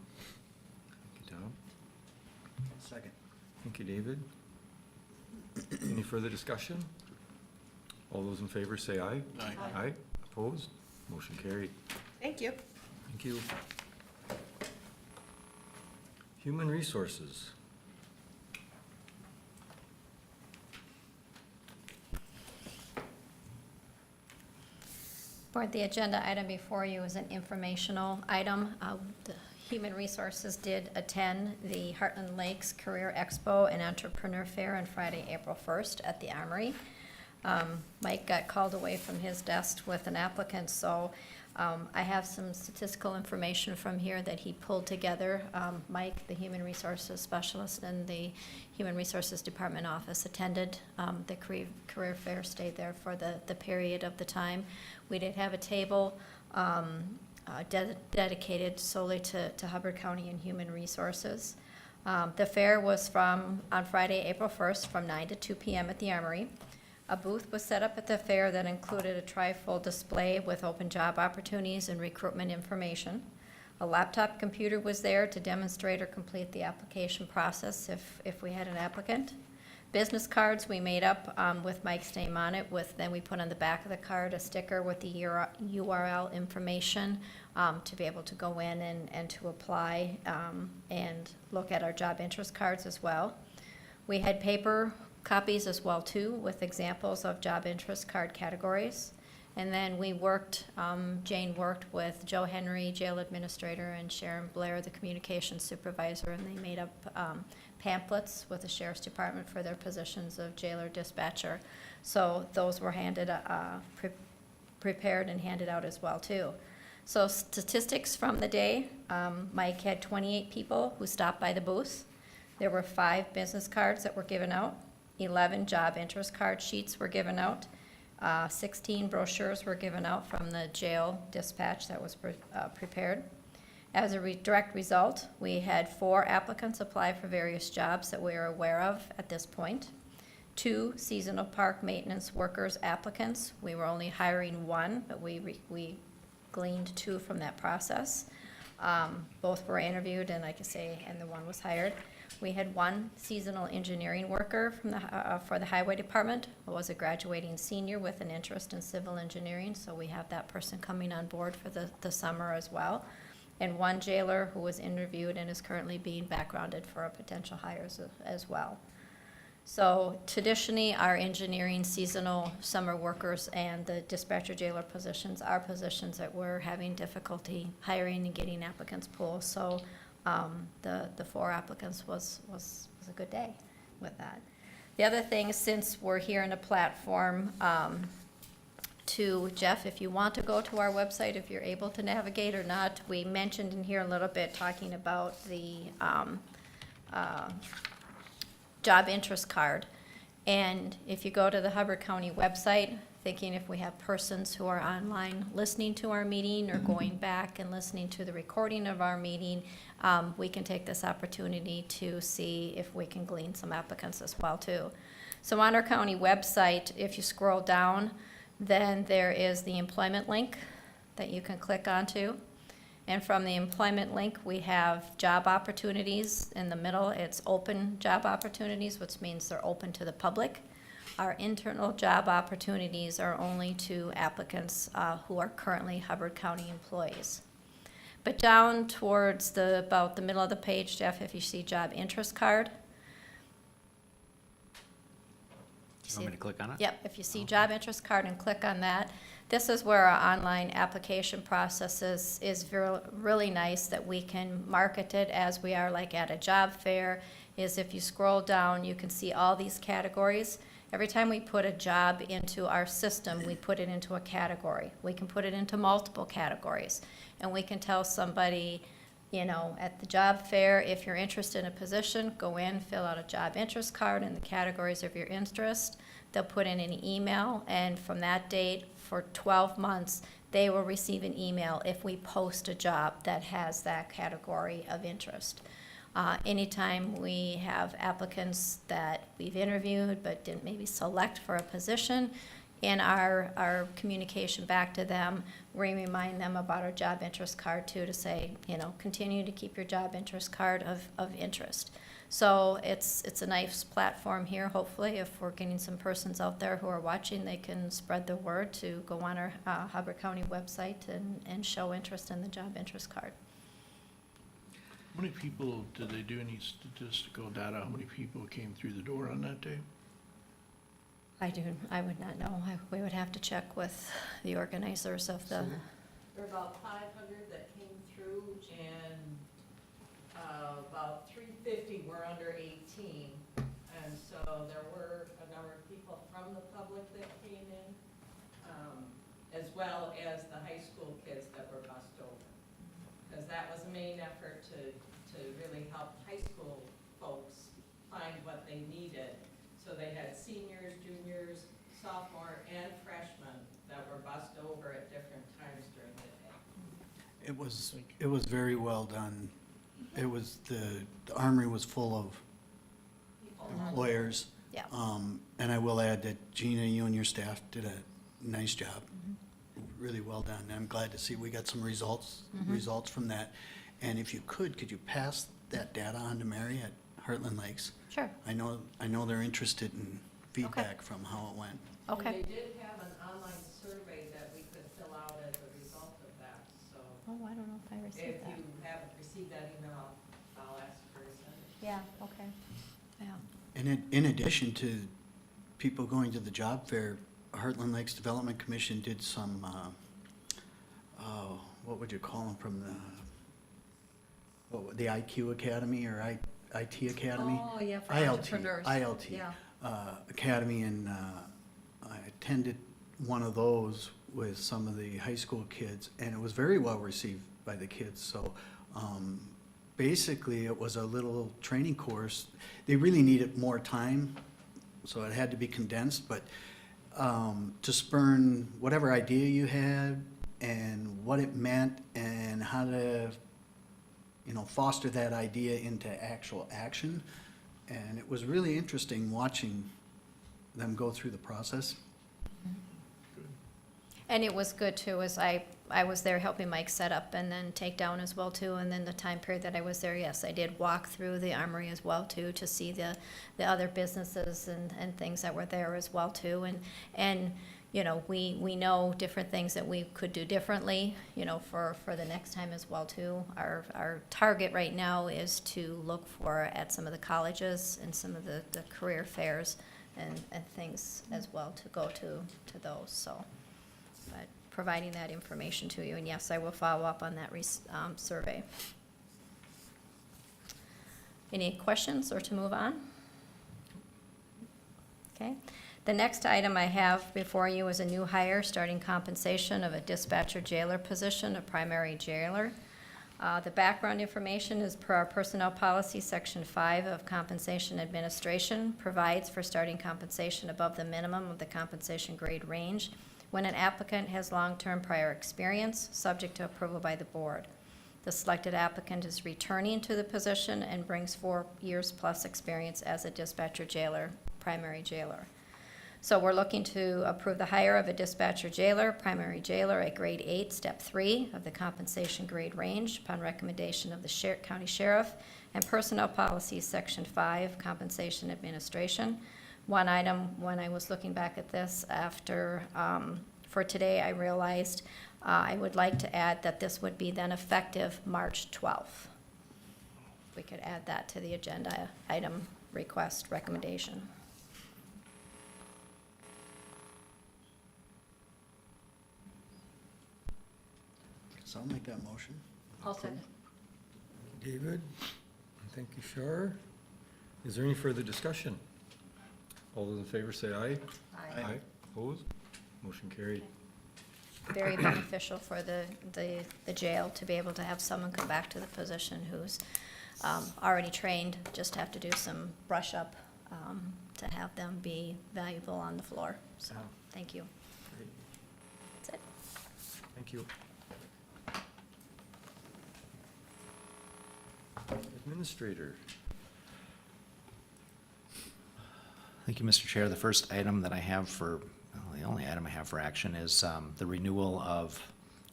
Thank you, Tom. Second. Thank you, David. Any further discussion? All those in favor say aye. Aye. Aye. Opposed? Motion carried. Thank you. Thank you. Human Resources. Board, the agenda item before you is an informational item. The Human Resources did attend the Heartland Lakes Career Expo and Entrepreneur Fair on Friday, April 1st at the Armory. Mike got called away from his desk with an applicant, so I have some statistical information from here that he pulled together. Mike, the Human Resources Specialist, and the Human Resources Department office attended the career fair, stayed there for the period of the time. We did have a table dedicated solely to Hubbard County and Human Resources. The fair was on Friday, April 1st, from 9 to 2 p.m. at the Armory. A booth was set up at the fair that included a trifold display with open job opportunities and recruitment information. A laptop computer was there to demonstrate or complete the application process if we had an applicant. Business cards we made up with Mike's name on it. Then we put on the back of the card a sticker with the URL information to be able to go in and to apply and look at our job interest cards as well. We had paper copies as well too, with examples of job interest card categories. And then we Jane worked with Joe Henry, jail administrator, and Sharon Blair, the communications supervisor, and they made up pamphlets with the Sheriff's Department for their positions of jailer dispatcher. So those were prepared and handed out as well too. So statistics from the day, Mike had 28 people who stopped by the booth. There were 5 business cards that were given out. 11 job interest card sheets were given out. 16 brochures were given out from the jail dispatch that was prepared. As a direct result, we had 4 applicants apply for various jobs that we are aware of at this point. 2 seasonal park maintenance workers applicants. We were only hiring 1, but we gleaned 2 from that process. Both were interviewed, and and the 1 was hired. We had 1 seasonal engineering worker for the highway department, who was a graduating senior with an interest in civil engineering, so we have that person coming on board for the summer as well. and one jailer who was interviewed and is currently being backgrounded for a potential hires as well. So traditionally, our engineering, seasonal, summer workers, and the dispatcher jailer positions are positions that we're having difficulty hiring and getting applicants pool. So the 4 applicants was a good day with that. The other thing, since we're here in a platform, to Jeff, if you want to go to our website, if you're able to navigate or not, we mentioned in here a little bit talking about the job interest card. And if you go to the Hubbard County website, thinking if we have persons who are online listening to our meeting or going back and listening to the recording of our meeting, we can take this opportunity to see if we can glean some applicants as well too. So on our county website, if you scroll down, then there is the employment link that you can click onto. And from the employment link, we have job opportunities. In the middle, it's open job opportunities, which means they're open to the public. Our internal job opportunities are only to applicants who are currently Hubbard County employees. But down towards about the middle of the page, Jeff, if you see job interest card. You want me to click on it? Yep, if you see job interest card and click on that, this is where our online application process is really nice, that we can market it as we are like at a job fair, is if you scroll down, you can see all these categories. Every time we put a job into our system, we put it into a category. We can put it into multiple categories. And we can tell somebody, you know, at the job fair, if you're interested in a position, go in, fill out a job interest card in the categories of your interest. They'll put in an email, and from that date for 12 months, they will receive an email if we post a job that has that category of interest. Anytime we have applicants that we've interviewed but didn't maybe select for a position, in our communication back to them, we remind them about our job interest card too, to say, you know, continue to keep your job interest card of interest. So it's a nice platform here. Hopefully, if we're getting some persons out there who are watching, they can spread the word to go on our Hubbard County website and show interest in the job interest card. How many people, did they do any statistical data, how many people came through the door on that day? I would not know. We would have to check with the organizers of the. There were about 500 that came through, and about 350 were under 18. And so there were a number of people from the public that came in, as well as the high school kids that were bussed over. Because that was the main effort to really help high school folks find what they needed. So they had seniors, juniors, sophomore, and freshmen that were bussed over at different times during the day. It was very well done. It was, the Armory was full of employers. Yeah. And I will add that Gina, you and your staff did a nice job. Really well done. I'm glad to see we got some results from that. And if you could you pass that data on to Mary at Heartland Lakes? Sure. I know they're interested in feedback from how it went. Okay. And they did have an online survey that we could fill out as a result of that, so Oh, I don't know if I if received that. you haven't received that email, I'll ask her to send it. Yeah, okay. Yeah. And in addition to people going to the job fair, Heartland Lakes Development Commission did some, what would you call them, from the IQ Academy or IT Academy? Oh, yeah, for ILT, entrepreneurs. ILT. Yeah. Academy, and I attended one of those with some of the high school kids, and it was very well received by the kids. So basically, it was a little training course. They really needed more time, so it had to be condensed, but to spurn whatever idea you had and what it meant and how to, you know, foster that idea into actual action. And it was really interesting watching them go through the process. And it was good too, as I was there helping Mike set up and then take down as well too. And then the time period that I was there, yes, I did walk through the Armory as well too, to see the other businesses and things that were there as well too. And you know, we know different things that we could do differently, you know, for the next time as well too. Our target right now is to look at some of the colleges and some of the career fairs and things as well to go to those, so. But providing that information to you, and yes, I will follow up on that survey. Any questions or to move on? Okay. The next item I have before you is a new hire, starting compensation of a dispatcher jailer position, a primary jailer. The background information is per our personnel policy, section 5 of compensation administration, provides for starting compensation above the minimum of the compensation grade range when an applicant has long-term prior experience, subject to approval by the board. The selected applicant is returning to the position and brings 4 years plus experience as a dispatcher jailer, primary jailer. So we're looking to approve the hire of a dispatcher jailer, primary jailer at grade 8, step 3 of the compensation grade range upon recommendation of the county sheriff and personnel policies, section 5, compensation administration. One item, when I was looking back at this after, for today, I realized I would like to add that this would be then effective March 12th. We could add that to the agenda item request recommendation. So I'll make that motion. I'll second. David, thank you, Shar. Is there any further discussion? All those in favor say aye. Aye. Opposed? Motion carried. Very beneficial for the jail to be able to have someone come back to the position who's already trained, just have to do some brush up to have them be valuable on the floor. So, thank you. Great. That's it. Thank you. Administrator. Thank you, Mr. Chair. The first item that I have the only item I have for action is the renewal of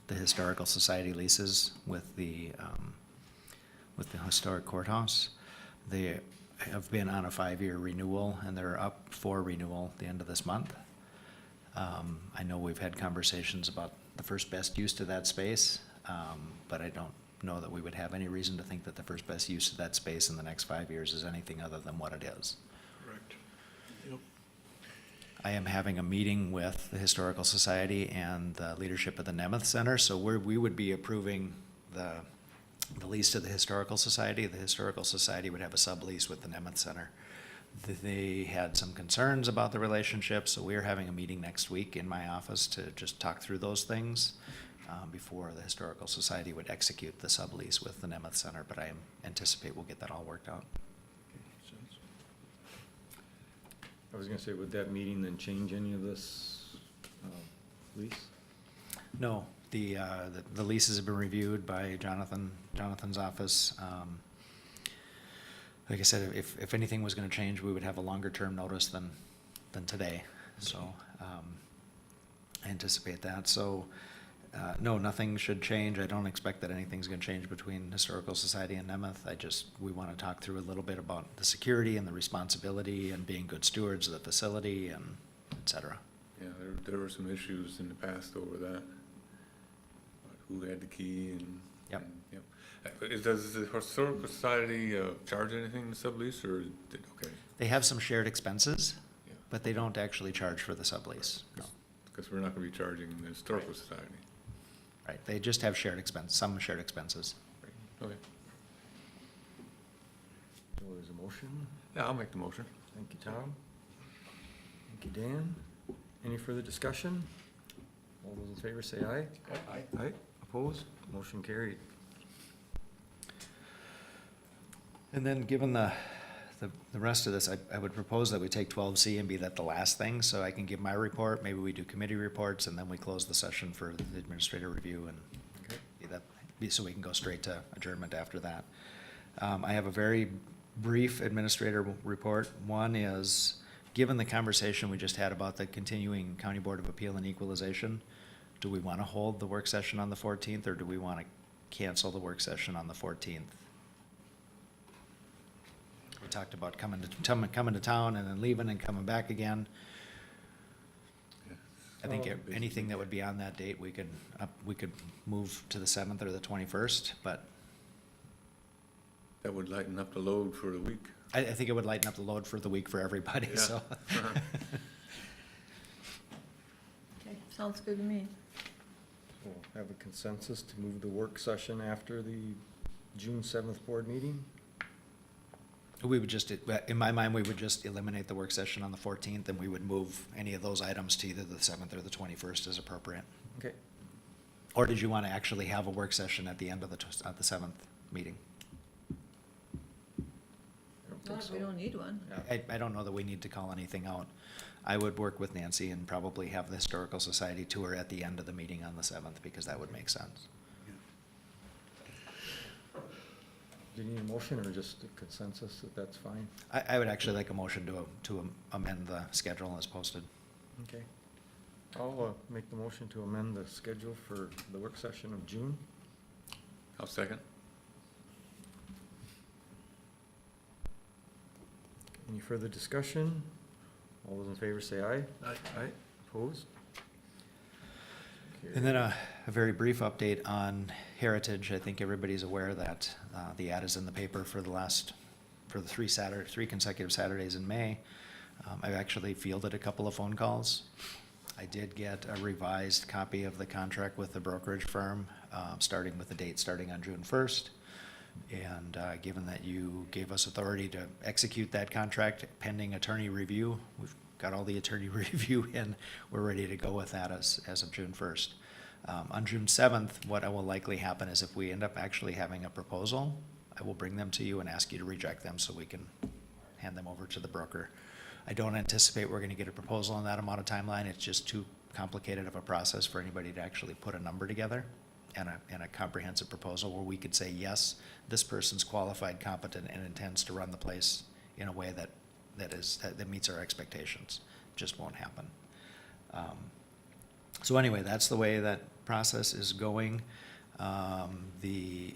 the Historical Society leases with the Historic Courthouse. They have been on a 5-year renewal, and they're up for renewal at the end of this month. I know we've had conversations about the first best use to that space, but I don't know that we would have any reason to think that the first best use of that space in the next 5 years is anything other than what it is. Correct. Yep. I am having a meeting with the Historical Society and the leadership of the Nemeth Center, so we would be approving the lease to the Historical Society. The Historical Society would have a sublease with the Nemeth Center. They had some concerns about the relationship, so we're having a meeting next week in my office to just talk through those things before the Historical Society would execute the sublease with the Nemeth Center, but I anticipate we'll get that all worked out. I was gonna say, would that meeting then change any of this lease? No, the leases have been reviewed by Jonathan's office. Like I said, if anything was gonna change, we would have a longer term notice than today, so, I anticipate that, so, no, nothing should change. I don't expect that anything's gonna change between Historical Society and Nemeth. We wanna talk through a little bit about the security and the responsibility and being good stewards of the facility and et cetera. Yeah, there were some issues in the past over that. Who had the key and. Yep. and- Yep. Does the Historical Society charge anything to sublease, or is it okay? They have some shared expenses, Yeah. but they don't actually charge for the sublease, no. Because we're not gonna be charging the Historical Society. Right, they just have some shared expenses. Okay. So there's a motion. Yeah, I'll make the motion. Thank you, Tom. Thank you, Dan. Any further discussion? All those in favor say aye. Aye. Aye. Opposed? Motion carried. And then, given the rest of this, I would propose that we take 12C and be that the last thing, so I can give my report, maybe we do committee reports, and then we close the session for the administrative review, and so we can go straight to adjournment after that. I have a very brief administrator report. One is, given the conversation we just had about the continuing County Board of Appeal and Equalization, do we want to hold the work session on the 14th, or do we want to cancel the work session on the 14th? We talked about coming to town and then leaving and coming back again. I think Oh, anything that would be on that date, we could move to the 7th or the 21st, but That would lighten up the load for the week. I think it would lighten up the load for the week for everybody, Yeah. so. Okay, sounds good to me. We'll have a consensus to move the work session after the June 7th board meeting. We would just, in my mind, we would just eliminate the work session on the 14th, and we would move any of those items to either the 7th or the 21st as appropriate. Okay. Or did you want to actually have a work session at the end of the 7th meeting? I don't No, think so. we don't need one. I don't know that we need to call anything out. I would work with Nancy and probably have the Historical Society tour at the end of the meeting on the 7th, because that would make sense. Do you need a motion or just a consensus that that's fine? I would actually like a motion to amend the schedule as posted. Okay. I'll make the motion to amend the schedule for the work session of June. I'll second. Any further discussion? All those in favor say aye. Aye. Opposed? And then a very brief update on Heritage. I think everybody's aware that the ad is in the paper for the three consecutive Saturdays in May. I've actually fielded a couple of phone calls. I did get a revised copy of the contract with the brokerage firm, starting with the date starting on June 1st. And given that you gave us authority to execute that contract pending attorney review, we've got all the attorney review in. We're ready to go with that as of June 1st. On June 7th, what will likely happen is if we end up actually having a proposal, I will bring them to you and ask you to reject them so we can hand them over to the broker. I don't anticipate we're going to get a proposal in that amount of timeline. It's just too complicated of a process for anybody to actually put a number together and a comprehensive proposal where we could say, yes, this person's qualified, competent, and intends to run the place in a way that meets our expectations. Just won't happen. So anyway, that's the way that process is going. The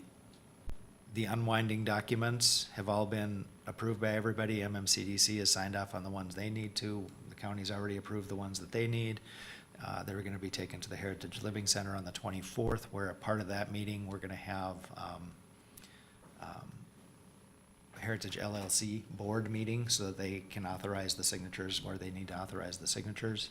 unwinding documents have all been approved by everybody. MMCDC has signed off on the ones they need to. The county's already approved the ones that they need. They're going to be taken to the Heritage Living Center on the 24th, where a part of that meeting, we're going to have Heritage LLC board meeting so that they can authorize the signatures where they need to authorize the signatures.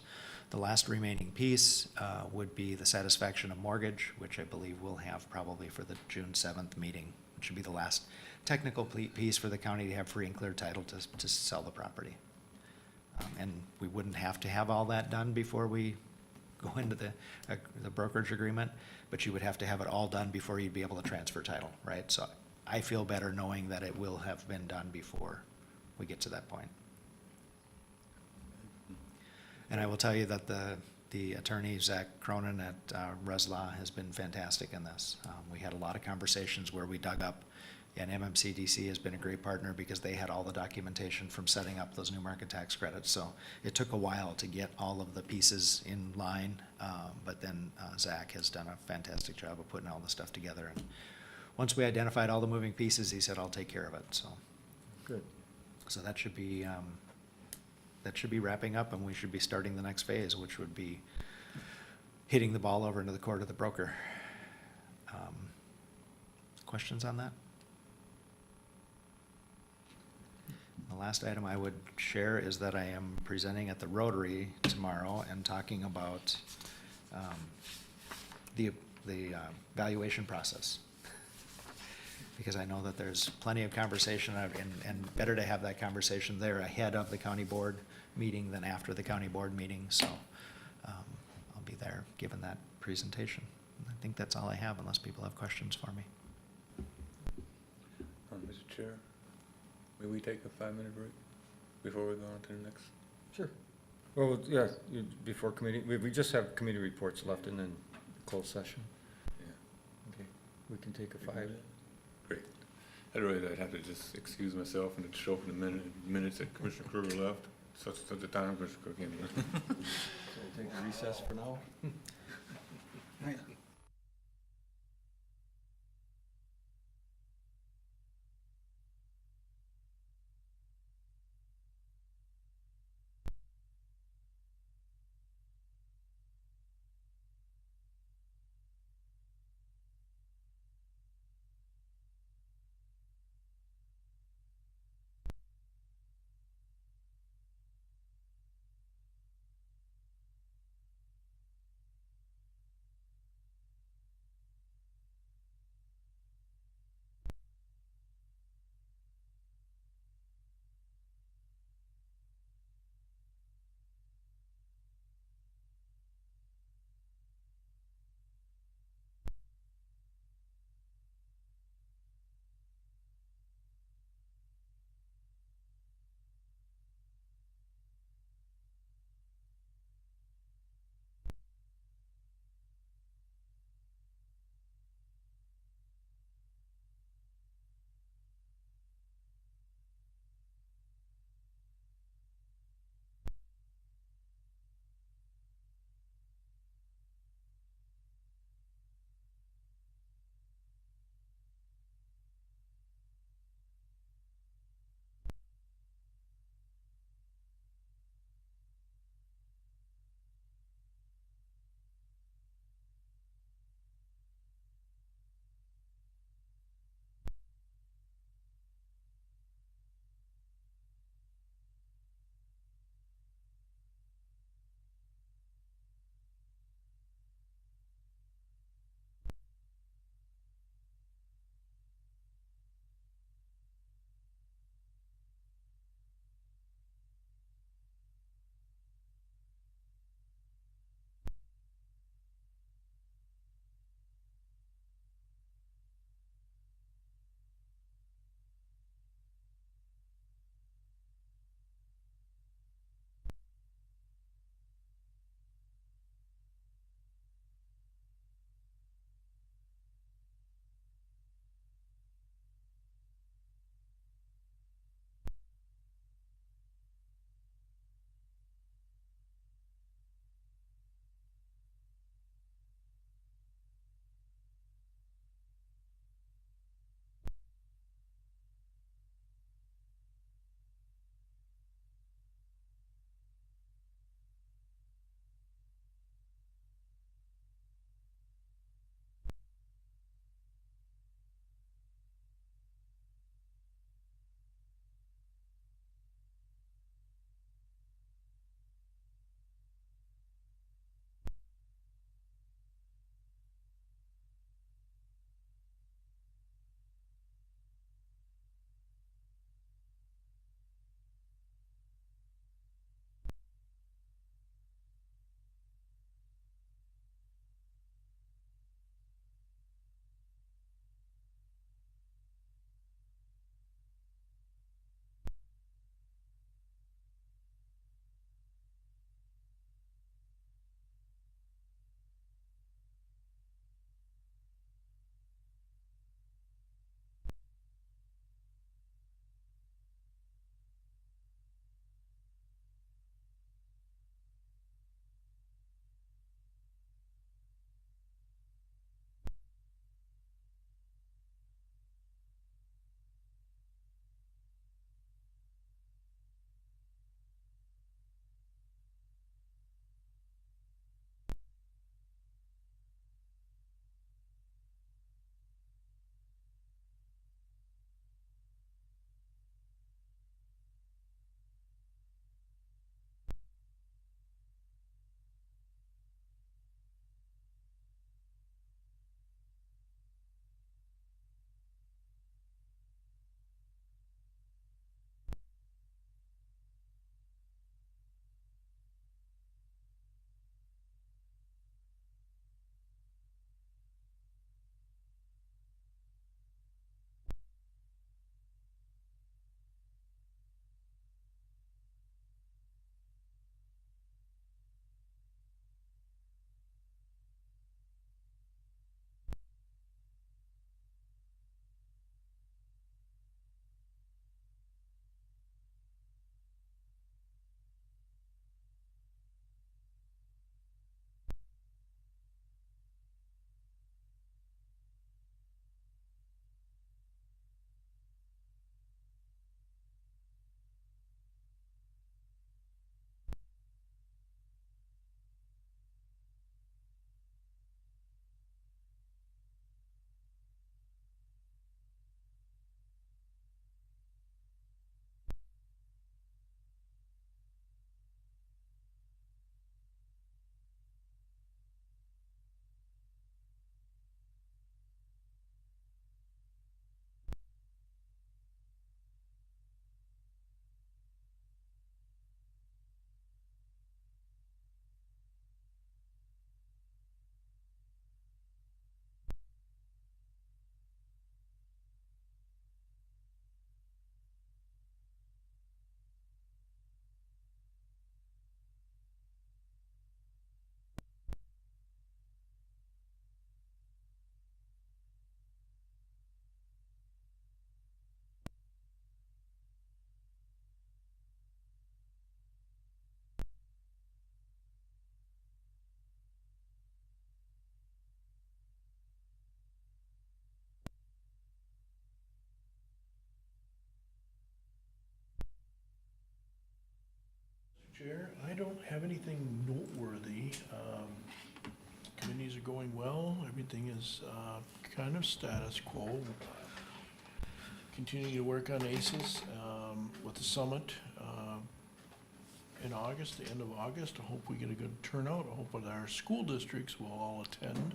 The last remaining piece would be the satisfaction of mortgage, which I believe we'll have probably for the June 7th meeting, which would be the last technical piece for the county to have free and clear title to sell the property. And we wouldn't have to have all that done before we go into the brokerage agreement, but you would have to have it all done before you'd be able to transfer title, right? So I feel better knowing that it will have been done before we get to that point. And I will tell you that the attorney, Zach Cronin at Reslaw, has been fantastic in this. We had a lot of conversations where we dug up, and MMCDC has been a great partner because they had all the documentation from setting up those new market tax credits. So it took a while to get all of the pieces in line, but then Zach has done a fantastic job of putting all the stuff together. And once we identified all the moving pieces, he said, I'll take care of it, so. Good. So that should be wrapping up, and we should be starting the next phase, which would be hitting the ball over into the court of the broker. Questions on that? The last item I would share is that I am presenting at the Rotary tomorrow and talking about the valuation process. Because I know that there's plenty of conversation, and better to have that conversation there ahead of the county board meeting than after the county board meeting, so I'll be there giving that presentation. I think that's all I have, unless people have questions for me. Mr. Chair, may we take a 5-minute break before we go on to the next? Sure. Well, yeah, before committee, we just have committee reports left and then closed session. Yeah. Okay, we can take a 5. Great. Otherwise, I'd have to just excuse myself and it'd show up in the minutes that Commissioner Kruger left, such a time Commissioner Kruger came in. So we'll take a recess for now. have anything noteworthy. Committees are going well, everything is kind of status quo. Continuing to work on ACES with the summit in August, the end of August. I hope we get a good turnout. I hope that our school districts will all attend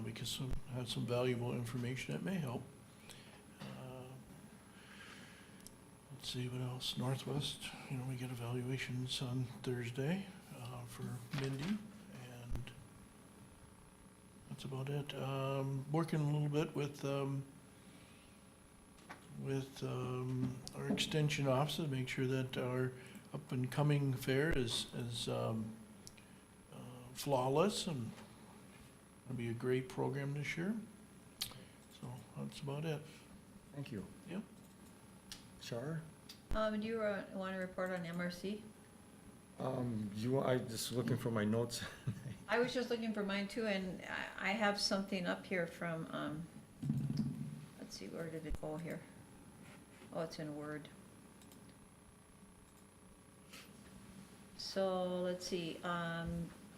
because some have some valuable information that may help. Let's see what else. Northwest, we get evaluations on Thursday for Mindy, and that's about it. Working a little bit with our extension offices, make sure that our up and coming fair is flawless, and it'll be a great program this year. So that's about it. Thank you. Yep. Shar? Do you want to report on MRC? I just looking for my notes. I was just looking for mine too, and I have something up here from, let's see, where did it go here? Oh, it's in Word. So, let's see,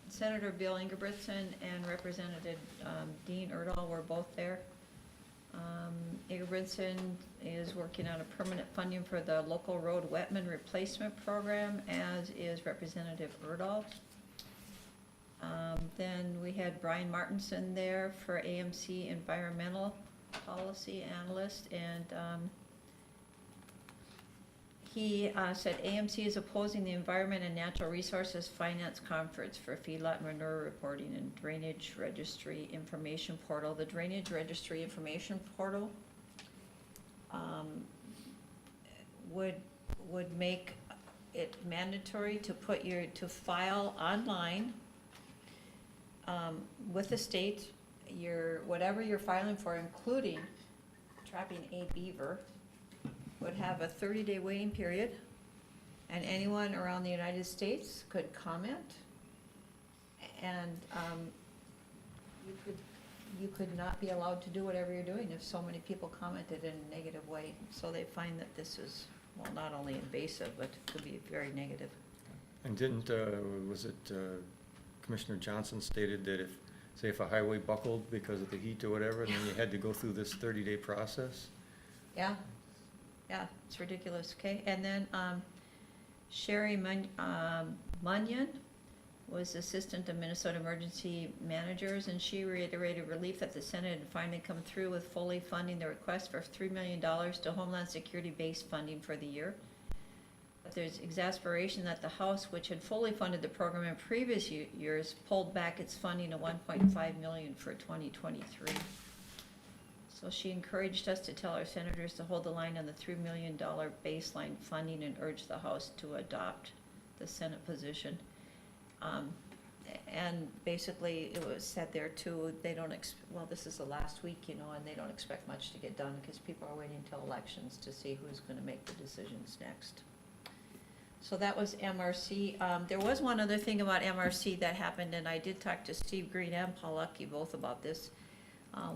Senator Bill Ingebrigtsen and Representative Dean Erdahl were both there. Ingebrigtsen is working on a permanent funding for the local road wetland replacement program, as is Representative Erdahl. Then we had Brian Martinson there for AMC Environmental Policy Analyst, and he said AMC is opposing the Environment and Natural Resources Finance Conference for feedlot manure reporting and drainage registry information portal. The drainage registry information portal would make it mandatory to to file online with the state whatever you're filing for, including trapping a beaver, would have a 30-day waiting period, and anyone around the United States could comment, and you could not be allowed to do whatever you're doing if so many people commented in a negative way. So they find that this is, well, not only invasive, but could be very negative. And didn't, was it Commissioner Johnson stated that if a highway buckled because of the heat or whatever, then you had to go through this 30-day process? Yeah, it's ridiculous, okay? And then Sherry Munyon was Assistant to Minnesota Emergency Managers, and she reiterated relief that the Senate had finally come through with fully funding the request for $3 million to Homeland Security base funding for the year. But there's exasperation that the House, which had fully funded the program in previous years, pulled back its funding to $1.5 million for 2023. So she encouraged us to tell our senators to hold the line on the $3 million baseline funding and urged the House to adopt the Senate position. And basically, it was said there too, they don't, well, this is the last week, and they don't expect much to get done because people are waiting until elections to see who's going to make the decisions next. So that was MRC. There was one other thing about MRC that happened, and I did talk to Steve Green and Paul Lucky both about this.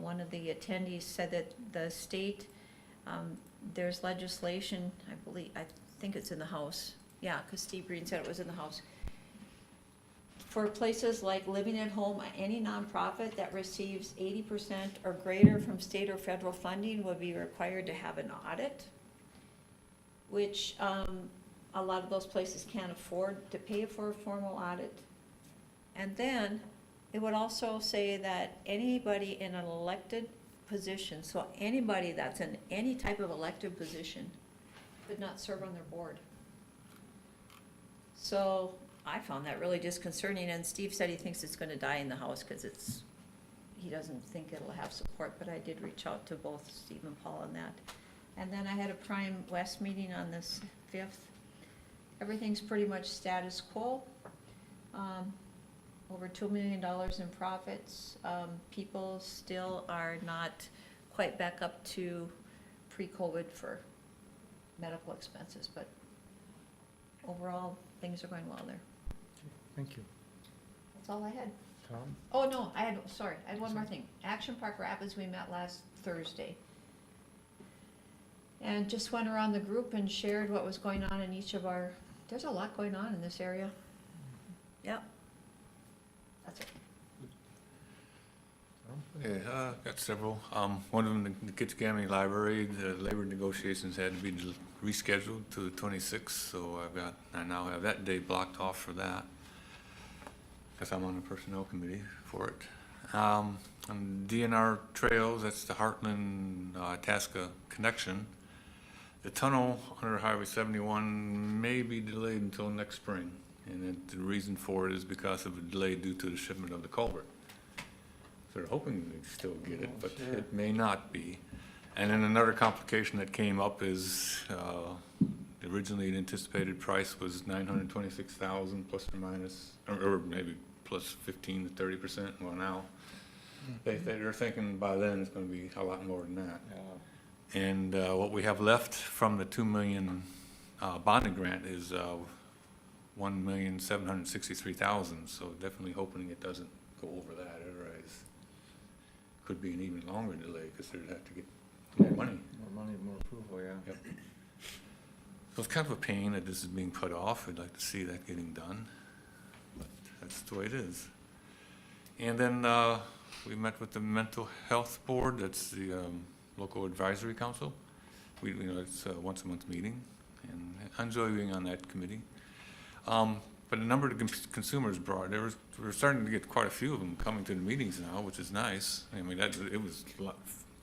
One of the attendees said that the state, there's legislation, I think it's in the House. Yeah, because Steve Green said it was in the House. For places like Living at Home, any nonprofit that receives 80% or greater from state or federal funding would be required to have an audit, which a lot of those places can't afford to pay for a formal audit. And then it would also say that anybody in an elected position, so anybody that's in any type of elected position, could not serve on their board. So I found that really disconcerting, and Steve said he thinks it's gonna die in the House because he doesn't think it'll have support, but I did reach out to both Steve and Paul on that. And then I had a Prime West meeting on this 5th. Everything's pretty much status quo. Over $2 million in profits. People still are not quite back up to pre-COVID for medical expenses, but overall, things are going well there. Thank you. That's all I had. Tom? Oh, no, I had one more thing. Action Park Rapids, we met last Thursday. And just went around the group and shared what was going on in each of there's a lot going on in this area. Yep. That's it. Yeah, got several. One of them, the Kitchigami Library, the labor negotiations had to be rescheduled to the 26th, so I now have that day blocked off for that, because I'm on the personnel committee for it. On DNR Trails, that's the Heartland, Itasca connection. The tunnel under Highway 71 may be delayed until next spring, and the reason for it is because of a delay due to the shipment of the culvert. So they're hoping they still get it, but it may not be. And then another complication that came up is, originally the anticipated price was $926,000 plus or minus, or maybe plus 15 to 30%. Well, now, they're thinking by then it's gonna be a lot more than that. And, what we have left from the 2 million, bonding grant is, 1,763,000, so definitely hoping it doesn't go over that, otherwise could be an even longer delay, because they'd have to get more money. More money, more approval, yeah. Yep. So it's kind of a pain that this is being put off. We'd like to see that getting done, but that's the way it is. And then we met with the Mental Health Board. That's the local advisory council. It's a once a month meeting, and I enjoy being on that committee. But a number of the consumers brought, we're starting to get quite a few of them coming to the meetings now, which is nice. I mean, it was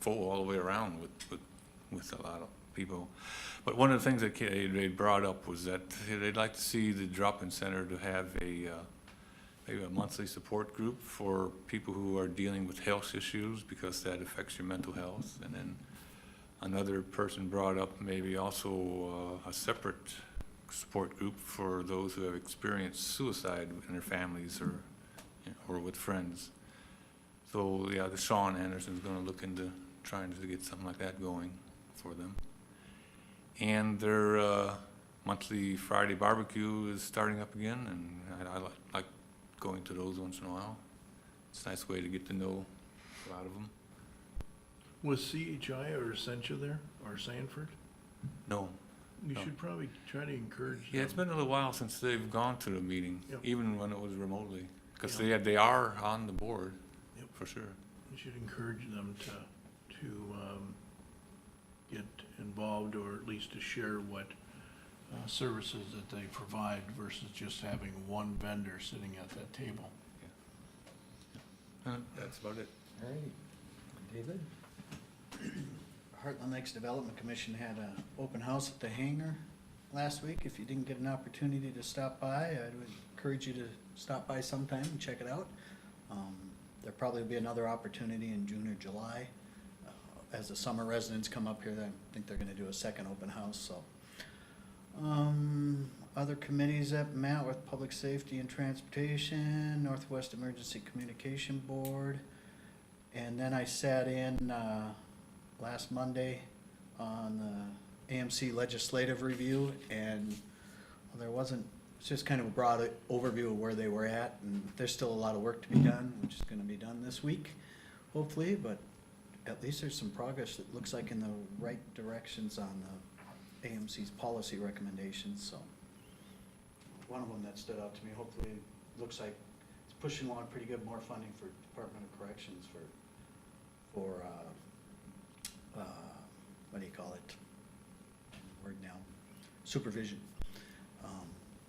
full all the way around with a lot of people. But one of the things that they brought up was that they'd like to see the drop-in center to have maybe a monthly support group for people who are dealing with health issues, because that affects your mental health. And then another person brought up maybe also a separate support group for those who have experienced suicide in their families or with friends. So yeah, the Sean Anderson's going to look into trying to get something like that going for them. And their monthly Friday barbecue is starting up again, and I like going to those once in a while. It's a nice way to get to know a lot of them. Was CHI or Essentia there, or Sanford? No. You No. should probably try to encourage them. Yeah, it's been a little while since they've gone to the meeting, Yep. even when it was remotely, because Yeah. they are on the board, Yep. for sure. You should encourage them to get involved, or at least to share what services that they provide versus just having one vendor sitting at that table. That's about it. All right. David? Heartland Lakes Development Commission had an open house at the hangar last week. If you didn't get an opportunity to stop by, I would encourage you to stop by sometime and check it out. There'll probably be another opportunity in June or July. As the summer residents come up here, I think they're gonna do a second open house, so. Other committees that met with Public Safety and Transportation, Northwest Emergency Communication Board. And then I sat in, last Monday on the AMC legislative review, and there wasn't, it's just kind of a broad overview of where they were at, and there's still a lot of work to be done, which is gonna be done this week, hopefully, but at least there's some progress that looks like in the right directions on the AMC's policy recommendations, so. One of them that stood out to me, hopefully, looks like it's pushing along pretty good, more funding for Department of Corrections for what do you call it? Word now, supervision.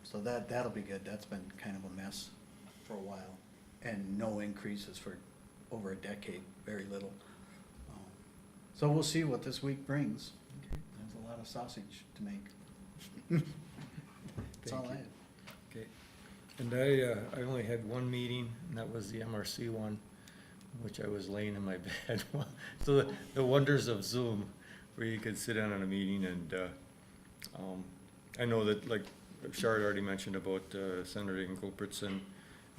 So that'll be good. That's been kind of a mess for a while, and no increases for over a decade, very little. So we'll see what this week brings. There's a lot of sausage to make. That's all I had. Okay. And I only had one meeting, and that was the MRC one, which I was laying in my bed. So the wonders of Zoom, where you could sit down on a meeting, and I know that, like Shard already mentioned about Senator Engelbertson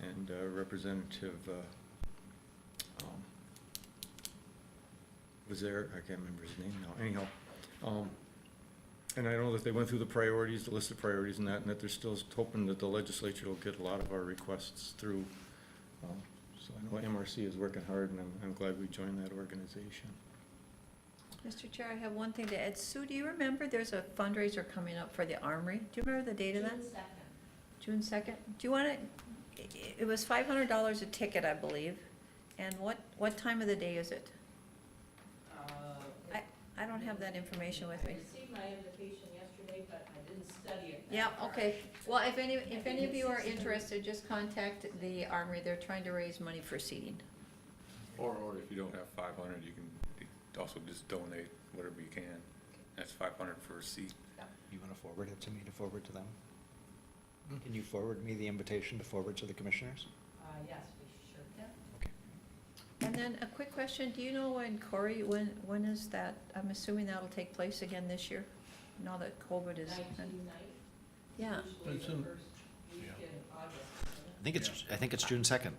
and Representative was there, I can't remember his name now, anyhow. And I know that they went through the priorities, the list of priorities and that they're still hoping that the legislature will get a lot of our requests through. So I know MRC is working hard, and I'm glad we joined that organization. Mr. Chair, I have one thing to add. Sue, do you remember there's a fundraiser coming up for the Armory? Do you remember the date of that? June 2nd. June 2nd? Do you want to it was $500 a ticket, I believe. And what time of the day is it? I don't have that information with me. I received my invitation yesterday, but I didn't study it. that Yeah, hard. okay. Well, if any of you are interested, just contact the Armory. They're trying to raise money for seating. Or if you don't have 500, you can also just donate whatever you can. That's 500 for a seat. You want to forward it to me to forward to them? Can you forward me the invitation to forward to the commissioners? Yes, we sure can. Okay. And then a quick question, do you know when, Corey, when is that? I'm assuming that'll take place again this year, now that COVID is. 1990, Yeah, usually It's the in- first week yeah. in August. I think it's June 2nd.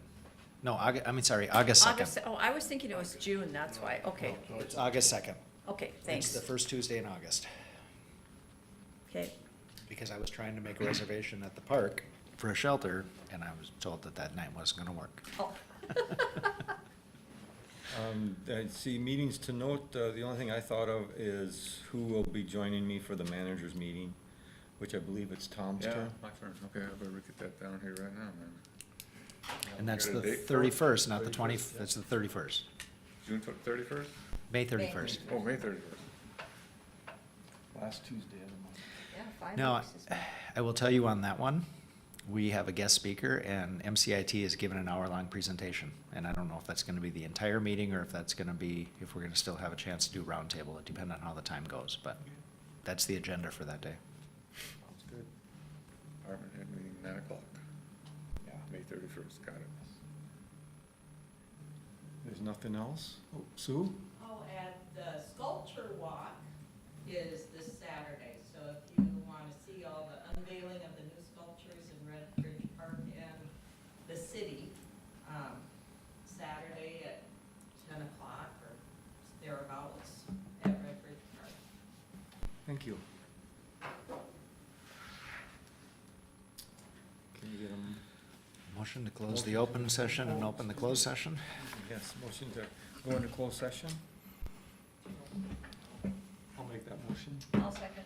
No, August 2nd. August, oh, I was thinking it was June, that's why, okay, It's August 2nd. okay, It's thanks. the first Tuesday in August, Okay, because I was trying to make a reservation at the park for a shelter, and I was told that that night wasn't gonna work. oh, I see meetings to note, the only thing I thought of is who will be joining me for the managers meeting, which I believe it's Tom's Yeah, turn. my turn. Okay, I better get that down here right now, man. And that's Got a the date for it? 31st, not the 31st, 20th, that's the 31st, June 31st? May 31st. Oh, May 31st. Last Tuesday of the month. yeah, 5 Now, weeks is. I will tell you on that one, we have a guest speaker, and MCIT has given an hour-long presentation. And I don't know if that's gonna be the entire meeting, or if that's gonna be, if we're gonna still have a chance to do roundtable. It depends on how the time goes, but that's the agenda for that day. Sounds good. Department head meeting, 9 o'clock. Yeah. May 31st, got it. There's nothing else? Oh, Sue? Oh, and the sculpture walk is this Saturday, so if you want to see all the unveiling of the new sculptures in Red Bridge Park and the city, Saturday at 10 o'clock or thereabouts at Red Bridge Park. Thank you. Can you get a, Motion to close the open session and open the closed session? yes, motion to go into closed session? I'll make that motion. I'll second.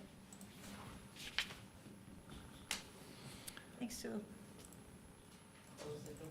Thanks, Sue. Close the door.